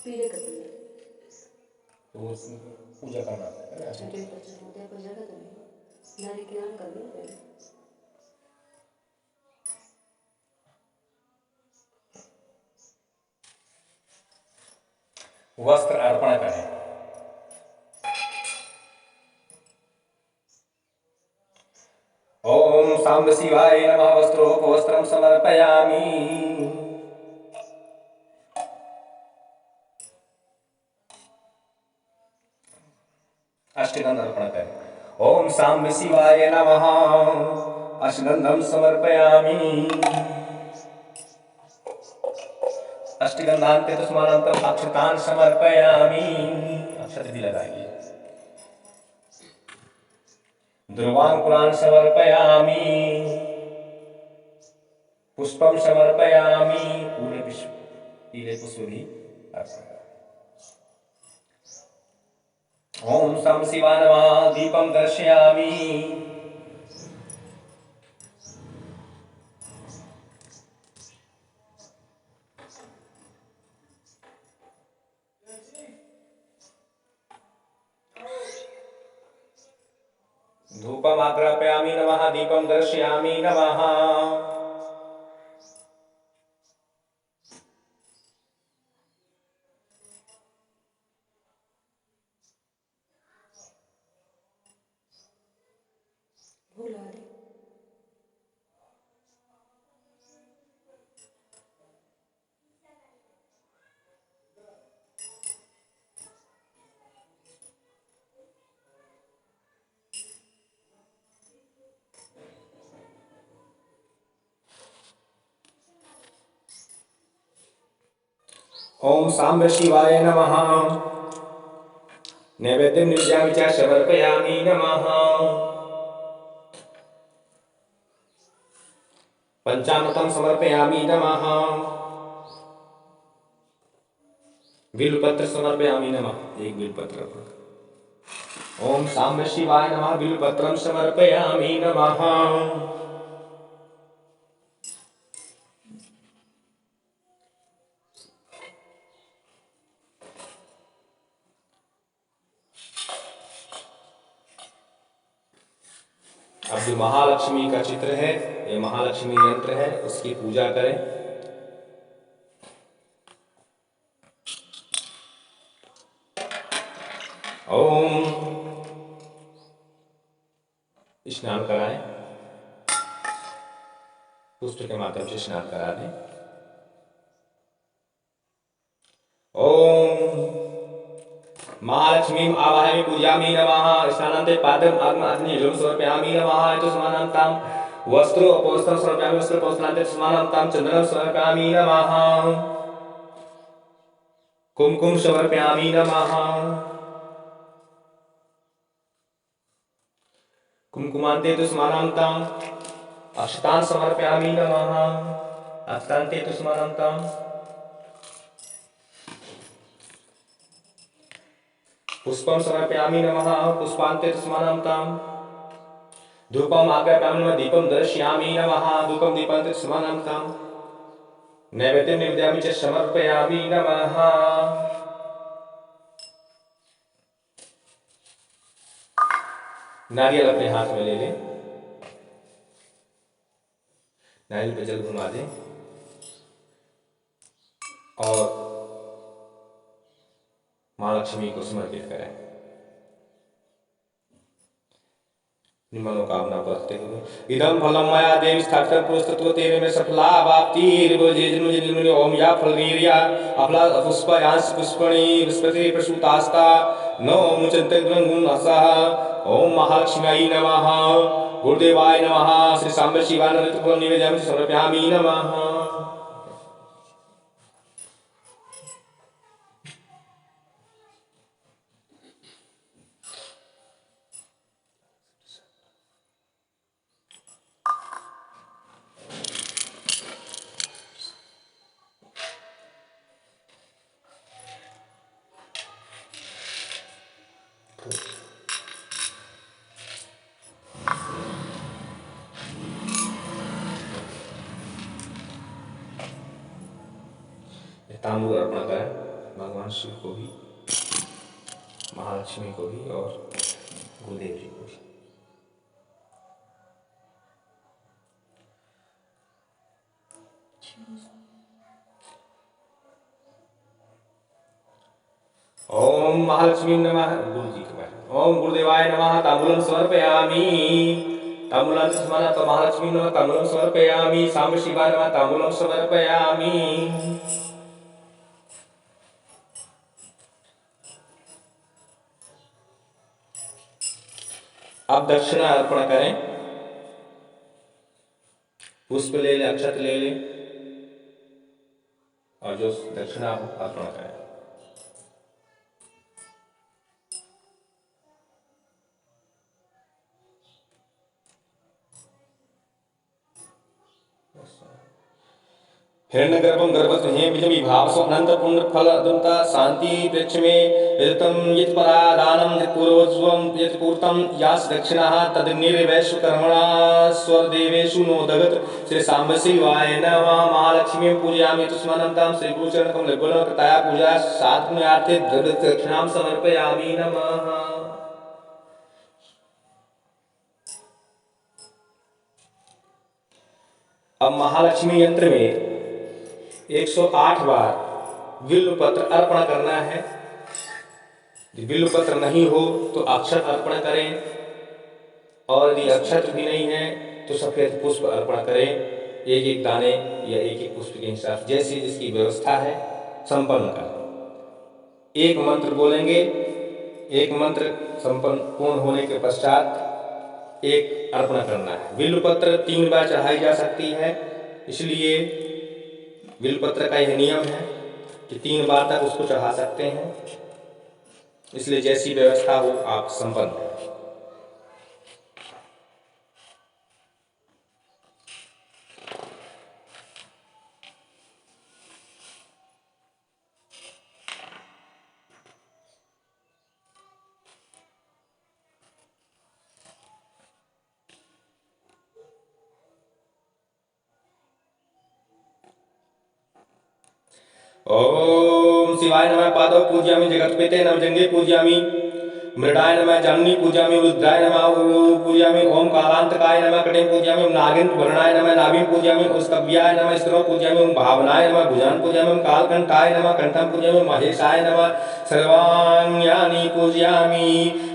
पीले कपड़े में तो वो पूजा करना है। छोटे बच्चे होते हैं, कोई जगह तो नहीं, नारी के नाम कर लो पहले। वस्त्र अर्पण करें। ओम सांब शिवाय नमः। वस्त्रोपवस्त्रं समर्पयामि। अष्टगंध अर्पण करें। ओम सांब शिवाय नमः। अष्टगंधं समर्पयामि। अष्टगंधान्ते तस्मानन्तम् अक्षतान् समर्पयामि। अक्षत भी लगाइए। ध्रुवांकुरान् समर्पयामि। पुष्पं समर्पयामि। पूरे पीले पुष्प भी अर्पण करें। ओम सं शिवाय नमः। दीपं दर्शयामि। धूपम् आग्रापयामि नमः। दीपं दर्शयामि नमः। भूल आ रही। ओम सांब शिवाय नमः। नैवेद्यं निर्यामि च समर्पयामि नमः। पंचामृतं समर्पयामि नमः। बिल्वपत्र समर्पयामि नमः। एक बिल्वपत्र। ओम सांब शिवाय नमः। बिल्वपत्रं समर्पयामि नमः। अब जो महालक्ष्मी का चित्र है, ये महालक्ष्मी यंत्र है, उसकी पूजा करें। ओम स्नान कराएं। पुष्प के माध्यम से स्नान करा दें। ओम महालक्ष्मीं आवाहयामि पूजयामि नमः। स्नानान्ते पाद्यम् अग्निजलं समर्पयामि नमः। तस्मान्तां वस्त्रोपवस्त्रं समर्पयामि। वस्त्रोपवस्त्रान्ते तस्मान्तां चन्दनं समर्पयामि नमः। कुमकुम समर्पयामि नमः। कुमकुमान्ते तस्मान्तां अक्षतान् समर्पयामि नमः। अक्षतान्ते तस्मान्तां पुष्पं समर्पयामि नमः। पुष्पान्ते तस्मान्तां धूपम् आग्रापयामि नमः। दीपं दर्शयामि नमः। धूपं दीपान्ते तस्मान्तां नैवेद्यं निवेदयामि च समर्पयामि नमः। नारियल अपने हाथ में ले लें। नारियल पे जल घुमा दें और माँ लक्ष्मी को समर्पित करें। मनोकामना करते हुए इदं फलं मया देवी स्थापितं पुरस्तत्व तेन मे सफला वाप्तिर्भुजेजनुजनिर्मुनि ओम या फलनीर्या अफला पुष्पयांश पुष्पणी पुष्पते प्रसूतास्ता नो मुचन्ते गुणगुण असः। ओम महालक्ष्म्यै नमः। गुरुदेवाय नमः। श्री सांब शिवाय नमः। निवेदयामि समर्पयामि नमः। तांबूल अर्पण करें। भगवान शिव को भी, महालक्ष्मी को भी और गुरुदेव जी को भी। ओम महालक्ष्मी नमः। गुरु जी के बारे में ओम गुरुदेवाय नमः। तांबूलं समर्पयामि। तांबूलं स्मरण तो महालक्ष्मी नमः। तांबूलं समर्पयामि। सांब शिवाय नमः। तांबूलं समर्पयामि। अब दक्षिणा अर्पण करें। पुष्प ले ले, अक्षत ले ले और जो दक्षिणा अर्पण करें। हिरण्यगर्भं गर्भगृहे बीजमी भावसो अनंत पुण्य फल अदंता शांति वृक्ष में विदतम यत् परादानं यत् पूर्वस्वं यत् पूर्तं यास दक्षिणाः तद निर्वैश्व कर्मणा स्वदेवेषु नोदगत। श्री सांब शिवाय नमः। महालक्ष्मी पूजयामि तुष्मानन्तां श्री गुरुचरणकं निर्गुण कृताया पूजा सात्म्यार्थे दक्षिणां समर्पयामि नमः। अब महालक्ष्मी यंत्र में 108 बार बिल्व पत्र अर्पण करना है। बिल्व पत्र नहीं हो तो अक्षत अर्पण करें और यदि अक्षत भी नहीं है तो सफेद पुष्प अर्पण करें। एक एक दाने या एक एक पुष्प के हिसाब से जैसी जिसकी व्यवस्था है संपन्न करें। एक मंत्र बोलेंगे। एक मंत्र संपन्न पूर्ण होने के पश्चात एक अर्पण करना है। बिल्व पत्र 3 बार चढ़ाई जा सकती है, इसलिए बिल्वपत्र का यह नियम है कि 3 बार तक उसको चढ़ा सकते हैं, इसलिए जैसी व्यवस्था हो आप संपन्न करें। ओम शिवाय नमः। पादौ पूजयामि जगत्पिते नवजंगे पूजयामि। मृडाय नमः। जाननी पूजयामि। रुद्राय नमः पूजयामि। ओम कालांतकाय नमः। कटिं पूजयामि। ओम नागेन्द्र वर्णाय नमः। नाभिं पूजयामि। ओम स्तव्याय नमः। स्त्रों पूजयामि। ओम भावनाय नमः। भुजान पूजयामि। ओम कालकंठाय नमः। कंठं पूजयामि। ओम महेशाय नमः। सर्वांगानि पूजयामि।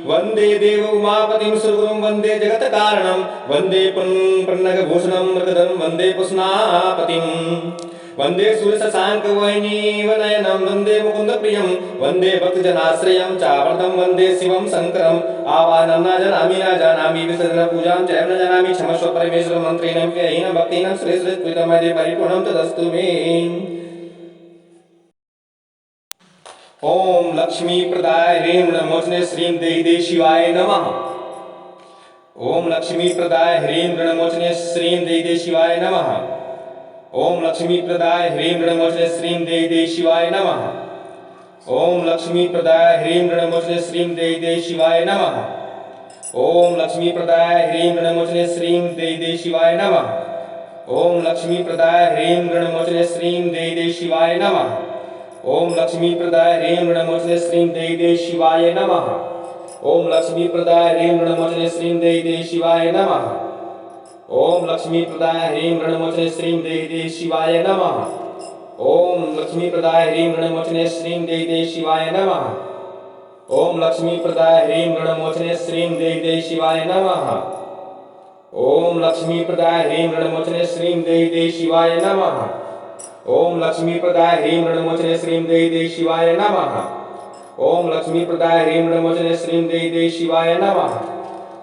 वंदे देव उमापतिं सुरगुरुं वंदे जगत कारणं वंदे पन्नगभूषणं मृगधरं वंदे पुष्णापतिं वंदे सूर्यशशांक वैनीवनयनं वंदे मुकुंद प्रियं वंदे भक्तजनाश्रयं चावरदं वंदे शिवं शंकरं। आवाहनं न जानामि न जानामि विसर्जन पूजां च न जानामि। क्षमस्व परमेश्वर मंत्रेण व्ययेन भक्तिनं श्री श्री प्रीतमदे परिपूर्णं तदस्तु मे। ओम लक्ष्मी प्रदाय ह्रीं ऋणमोचने श्रीं देहि शिवाय नमः। ओम लक्ष्मी प्रदाय ह्रीं ऋणमोचने श्रीं देहि शिवाय नमः। ओम लक्ष्मी प्रदाय ह्रीं ऋणमोचने श्रीं देहि शिवाय नमः। ओम लक्ष्मी प्रदाय ह्रीं ऋणमोचने श्रीं देहि शिवाय नमः। ओम लक्ष्मी प्रदाय ह्रीं ऋणमोचने श्रीं देहि शिवाय नमः। ओम लक्ष्मी प्रदाय ह्रीं ऋणमोचने श्रीं देहि शिवाय नमः। ओम लक्ष्मी प्रदाय ह्रीं ऋणमोचने श्रीं देहि शिवाय नमः। ओम लक्ष्मी प्रदाय ह्रीं ऋणमोचने श्रीं देहि शिवाय नमः। ओम लक्ष्मी प्रदाय ह्रीं ऋणमोचने श्रीं देहि शिवाय नमः। ओम लक्ष्मी प्रदाय ह्रीं ऋणमोचने श्रीं देहि शिवाय नमः। ओम लक्ष्मी प्रदाय ह्रीं ऋणमोचने श्रीं देहि शिवाय नमः। ओम लक्ष्मी प्रदाय ह्रीं ऋणमोचने श्रीं देहि शिवाय नमः। ओम लक्ष्मी प्रदाय ह्रीं ऋणमोचने श्रीं देहि शिवाय नमः। ओम लक्ष्मी प्रदाय ह्रीं ऋणमोचने श्रीं देहि शिवाय नमः।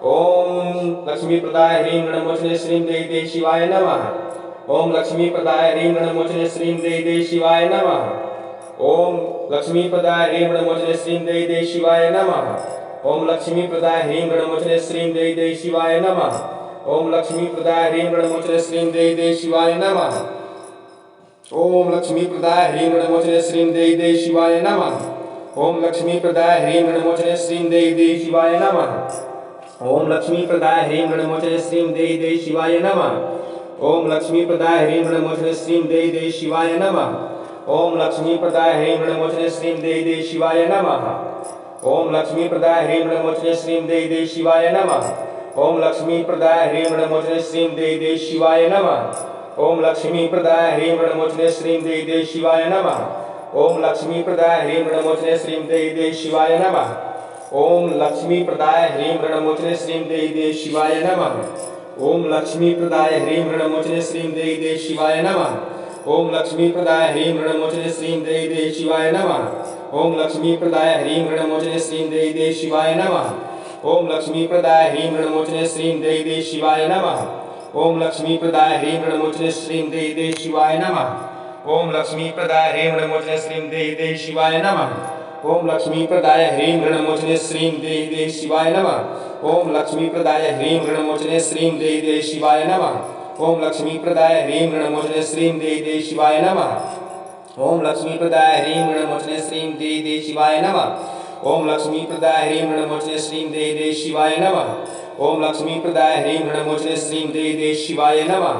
ओम लक्ष्मी प्रदाय ह्रीं ऋणमोचने श्रीं देहि शिवाय नमः। ओम लक्ष्मी प्रदाय ह्रीं ऋणमोचने श्रीं देहि शिवाय नमः। ओम लक्ष्मी प्रदाय ह्रीं ऋणमोचने श्रीं देहि शिवाय नमः। ओम लक्ष्मी प्रदाय ह्रीं ऋणमोचने श्रीं देहि शिवाय नमः। ओम लक्ष्मी प्रदाय ह्रीं ऋणमोचने श्रीं देहि शिवाय नमः। ओम लक्ष्मी प्रदाय ह्रीं ऋणमोचने श्रीं देहि शिवाय नमः। ओम लक्ष्मी प्रदाय ह्रीं ऋणमोचने श्रीं देहि शिवाय नमः। ओम लक्ष्मी प्रदाय ह्रीं ऋणमोचने श्रीं देहि शिवाय नमः। ओम लक्ष्मी प्रदाय ह्रीं ऋणमोचने श्रीं देहि शिवाय नमः। ओम लक्ष्मी प्रदाय ह्रीं ऋणमोचने श्रीं देवी देवी शिवाय नमः। ओम लक्ष्मी प्रदाय ह्रीं ऋणमोचने श्रीं देवी देवी शिवाय नमः। ओम लक्ष्मी प्रदाय ह्रीं ऋणमोचने श्रीं देवी देवी शिवाय नमः। ओम लक्ष्मी प्रदाय ह्रीं ऋणमोचने श्रीं देवी देवी शिवाय नमः। ओम लक्ष्मी प्रदाय ह्रीं ऋणमोचने श्रीं देवी देवी शिवाय नमः। ओम लक्ष्मी प्रदाय ह्रीं ऋणमोचने श्रीं देवी देवी शिवाय नमः। ओम लक्ष्मी प्रदाय ह्रीं ऋणमोचने श्रीं देवी देवी शिवाय नमः। ओम लक्ष्मी प्रदाय ह्रीं ऋणमोचने श्रीं देवी देवी शिवाय नमः। ओम लक्ष्मी प्रदाय ह्रीं ऋणमोचने श्रीं देवी देवी शिवाय नमः। ओम लक्ष्मी प्रदाय ह्रीं ऋणमोचने श्रीं देवी देवी शिवाय नमः। ओम लक्ष्मी प्रदाय ह्रीं ऋणमोचने श्रीं देवी देवी शिवाय नमः। ओम लक्ष्मी प्रदाय ह्रीं ऋणमोचने श्रीं देवी देवी शिवाय नमः। ओम लक्ष्मी प्रदाय ह्रीं ऋणमोचने श्रीं देवी देवी शिवाय नमः। ओम लक्ष्मी प्रदाय ह्रीं ऋणमोचने श्रीं देवी देवी शिवाय नमः। ओम लक्ष्मी प्रदाय ह्रीं ऋणमोचने श्रीं देवी देवी शिवाय नमः। ओम लक्ष्मी प्रदाय ह्रीं ऋणमोचने श्रीं देवी देवी शिवाय नमः। ओम लक्ष्मी प्रदाय ह्रीं ऋणमोचने श्रीं देवी देवी शिवाय नमः।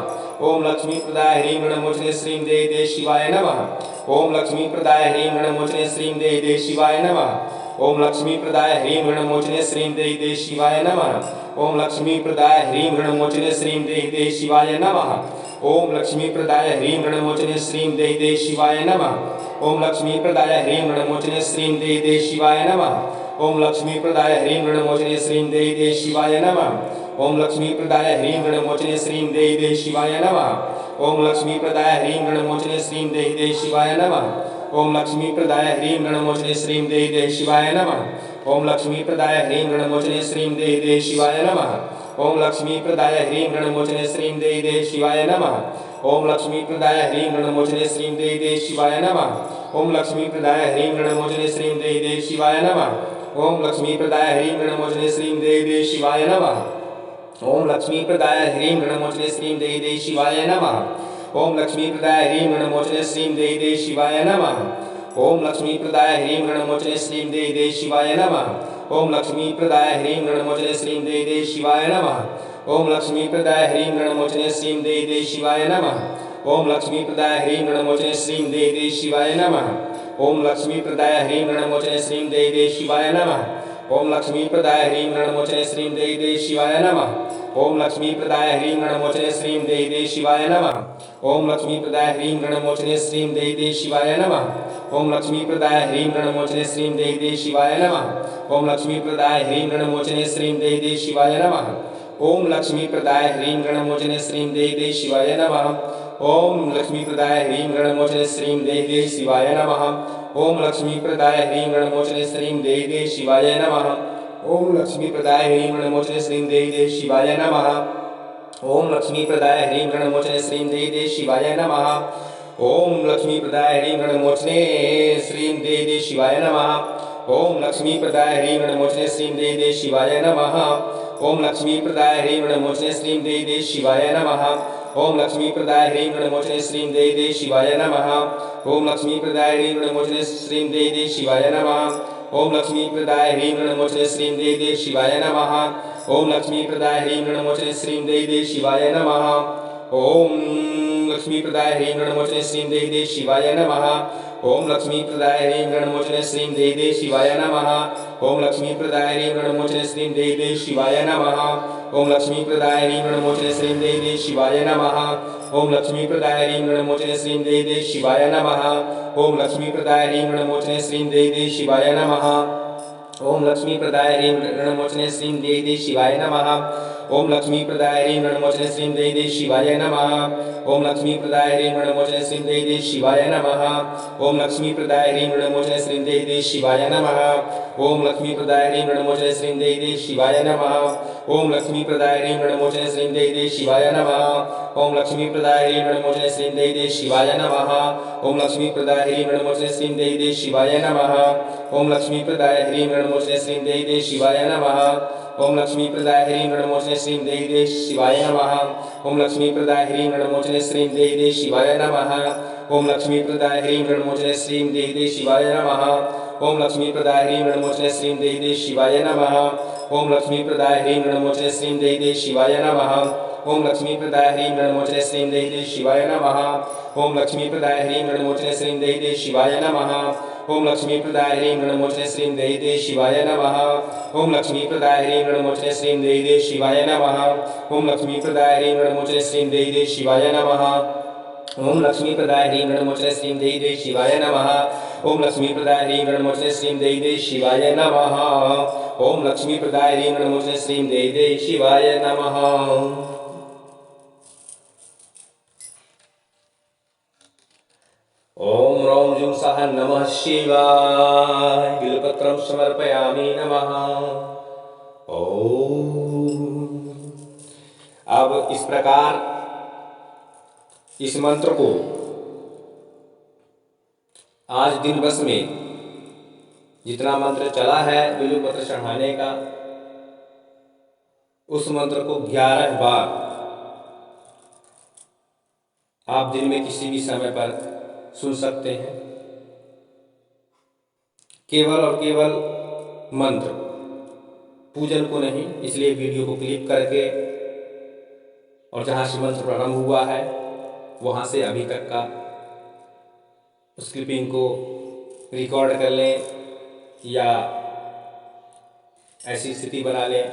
ओम लक्ष्मी प्रदाय ह्रीं ऋणमोचने श्रीं देवी देवी शिवाय नमः। ओम लक्ष्मी प्रदाय ह्रीं ऋणमोचने श्रीं देवी देवी शिवाय नमः। ओम लक्ष्मी प्रदाय ह्रीं ऋणमोचने श्रीं देवी देवी शिवाय नमः। ओम लक्ष्मी प्रदाय ह्रीं ऋणमोचने श्रीं देवी देवी शिवाय नमः। ओम लक्ष्मी प्रदाय ह्रीं ऋणमोचने श्रीं देवी देवी शिवाय नमः। ओम लक्ष्मी प्रदाय ह्रीं ऋणमोचने श्रीं देवी देवी शिवाय नमः। ओम लक्ष्मी प्रदाय ह्रीं ऋणमोचने श्रीं देवी देवी शिवाय नमः। ओम लक्ष्मी प्रदाय ह्रीं ऋणमोचने श्रीं देवी देवी शिवाय नमः। ओम लक्ष्मी प्रदाय ह्रीं ऋणमोचने श्रीं देवी देवी शिवाय नमः। ओम लक्ष्मी प्रदाय ह्रीं ऋणमोचने श्रीं देवी देवी शिवाय नमः। ओम लक्ष्मी प्रदाय ह्रीं ऋणमोचने श्रीं देवी देवी शिवाय नमः। ओम लक्ष्मी प्रदाय ह्रीं ऋणमोचने श्रीं देवी देवी शिवाय नमः। ओम लक्ष्मी प्रदाय ह्रीं ऋणमोचने श्रीं देवी देवी शिवाय नमः। ओम लक्ष्मी प्रदाय ह्रीं ऋणमोचने श्रीं देवी देवी शिवाय नमः। ओम लक्ष्मी प्रदाय ह्रीं ऋणमोचने श्रीं देवी देवी शिवाय नमः। ओम लक्ष्मी प्रदाय ह्रीं ऋणमोचने श्रीं देवी देवी शिवाय नमः। ओम लक्ष्मी प्रदाय ह्रीं ऋणमोचने श्रीं देवी देवी शिवाय नमः। ओम लक्ष्मी प्रदाय ह्रीं ऋणमोचने श्रीं देवी देवी शिवाय नमः। ओम लक्ष्मी प्रदाय ह्रीं ऋणमोचने श्रीं देवी देवी शिवाय नमः। ओम लक्ष्मी प्रदाय ह्रीं ऋणमोचने श्रीं देवी देवी शिवाय नमः। ओम लक्ष्मी प्रदाय ह्रीं ऋणमोचने श्रीं देवी देवी शिवाय नमः। ओम लक्ष्मी प्रदाय ह्रीं ऋणमोचने श्रीं देवी देवी शिवाय नमः। ओम लक्ष्मी प्रदाय ह्रीं ऋणमोचने श्रीं देवी देवी शिवाय नमः। ओम लक्ष्मी प्रदाय ह्रीं ऋणमोचने श्रीं देवी देवी शिवाय नमः। ओम लक्ष्मी प्रदाय ह्रीं ऋणमोचने श्रीं देवी देवी शिवाय नमः। ओम लक्ष्मी प्रदाय ह्रीं ऋणमोचने श्रीं देवी देवी शिवाय नमः। ओम लक्ष्मी प्रदाय ह्रीं ऋणमोचने श्रीं देवी देवी शिवाय नमः। ओम लक्ष्मी प्रदाय ह्रीं ऋणमोचने श्रीं देवी देवी शिवाय नमः। ओम लक्ष्मी प्रदाय ह्रीं ऋणमोचने श्रीं देवी देवी शिवाय नमः। ओम लक्ष्मी प्रदाय ह्रीं ऋणमोचने श्रीं देवी देवी शिवाय नमः। ओम लक्ष्मी प्रदाय ह्रीं ऋणमोचने श्रीं देवी देवी शिवाय नमः। ओम लक्ष्मी प्रदाय ह्रीं ऋणमोचने श्रीं देवी देवी शिवाय नमः। ओम लक्ष्मी प्रदाय ह्रीं ऋणमोचने श्रीं देवी देवी शिवाय नमः। ओम लक्ष्मी प्रदाय ह्रीं ऋणमोचने श्रीं देवी देवी शिवाय नमः। ओम लक्ष्मी प्रदाय ह्रीं ऋणमोचने श्रीं देवी देवी शिवाय नमः। ओम लक्ष्मी प्रदाय ह्रीं ऋणमोचने श्रीं देवी देवी शिवाय नमः। ओम लक्ष्मी प्रदाय ह्रीं ऋणमोचने श्रीं देवी देवी शिवाय नमः। ओम लक्ष्मी प्रदाय ह्रीं ऋणमोचने श्रीं देवी देवी शिवाय नमः। ओम लक्ष्मी प्रदाय ह्रीं ऋणमोचने श्रीं देवी देवी शिवाय नमः। ओम लक्ष्मी प्रदाय ह्रीं ऋणमोचने श्रीं देवी देवी शिवाय नमः। ओम लक्ष्मी प्रदाय ह्रीं ऋणमोचने श्रीं देवी देवी शिवाय नमः। ओम लक्ष्मी प्रदाय ह्रीं ऋणमोचने श्रीं देवी देवी शिवाय नमः। ओम लक्ष्मी प्रदाय ह्रीं ऋणमोचने श्रीं देवी देवी शिवाय नमः। ओम लक्ष्मी प्रदाय ह्रीं ऋणमोचने श्रीं देवी देवी शिवाय नमः। ओम लक्ष्मी प्रदाय ह्रीं ऋणमोचने श्रीं देवी देवी शिवाय नमः। ओम लक्ष्मी प्रदाय ह्रीं ऋणमोचने श्रीं देवी देवी शिवाय नमः। ओम लक्ष्मी प्रदाय ह्रीं ऋणमोचने श्रीं देवी देवी शिवाय नमः। ओम लक्ष्मी प्रदाय ह्रीं ऋणमोचने श्रीं देवी देवी शिवाय नमः। ओम लक्ष्मी प्रदाय ह्रीं ऋणमोचने श्रीं देवी देवी शिवाय नमः। ओम लक्ष्मी प्रदाय ह्रीं ऋणमोचने श्रीं देवी देवी शिवाय नमः। ओम लक्ष्मी प्रदाय ह्रीं ऋणमोचने श्रीं देवी देवी शिवाय नमः। ओम लक्ष्मी प्रदाय ह्रीं ऋणमोचने श्रीं देवी देवी शिवाय नमः। ओम लक्ष्मी प्रदाय ह्रीं ऋणमोचने श्रीं देवी देवी शिवाय नमः। ओम लक्ष्मी प्रदाय ह्रीं ऋणमोचने श्रीं देवी देवी शिवाय नमः। ओम लक्ष्मी प्रदाय ह्रीं ऋणमोचने श्रीं देवी देवी शिवाय नमः। ओम लक्ष्मी प्रदाय ह्रीं ऋणमोचने श्रीं देवी देवी शिवाय नमः। ओम लक्ष्मी प्रदाय ह्रीं ऋणमोचने श्रीं देवी देवी शिवाय नमः। ओम लक्ष्मी प्रदाय ह्रीं ऋणमोचने श्रीं देवी देवी शिवाय नमः। ओम लक्ष्मी प्रदाय ह्रीं ऋणमोचने श्रीं देवी देवी शिवाय नमः। ओम लक्ष्मी प्रदाय ह्रीं ऋणमोचने श्रीं देवी देवी शिवाय नमः। ओम लक्ष्मी प्रदाय ह्रीं ऋणमोचने श्रीं देहि देहि शिवाय नमः। ओम लक्ष्मी प्रदाय ह्रीं ऋणमोचने श्रीं देहि देहि शिवाय नमः। ओम लक्ष्मी प्रदाय ह्रीं ऋणमोचने श्रीं देहि देहि शिवाय नमः। ओम लक्ष्मी प्रदाय ह्रीं ऋणमोचने श्रीं देहि देहि शिवाय नमः। ओम लक्ष्मी प्रदाय ह्रीं ऋणमोचने श्रीं देहि देहि शिवाय नमः। ओम लक्ष्मी प्रदाय ह्रीं ऋणमोचने श्रीं देहि देहि शिवाय नमः। ओम लक्ष्मी प्रदाय ह्रीं ऋणमोचने श्रीं देहि देहि शिवाय नमः। ओम लक्ष्मी प्रदाय ह्रीं ऋणमोचने श्रीं देहि देहि शिवाय नमः। ओम रौं जूं सः नमः शिवाय। बिल्वपत्रं समर्पयामि नमः। ओम। अब इस प्रकार इस मंत्र को आज दिन बस में जितना मंत्र चला है बिल्वपत्र चढ़ाने का, उस मंत्र को 11 बार आप दिन में किसी भी समय पर सुन सकते हैं। केवल और केवल मंत्र, पूजन को नहीं। इसलिए वीडियो को क्लिक करके और जहाँ से मंत्र प्रारंभ हुआ है वहाँ से अभी तक का उस क्लिपिंग को रिकॉर्ड कर लें या ऐसी स्थिति बना लें,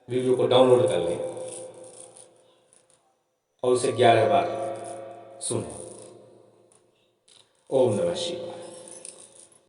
वीडियो को डाउनलोड कर लें और उसे 11 बार सुनें। ओम नमः शिवाय।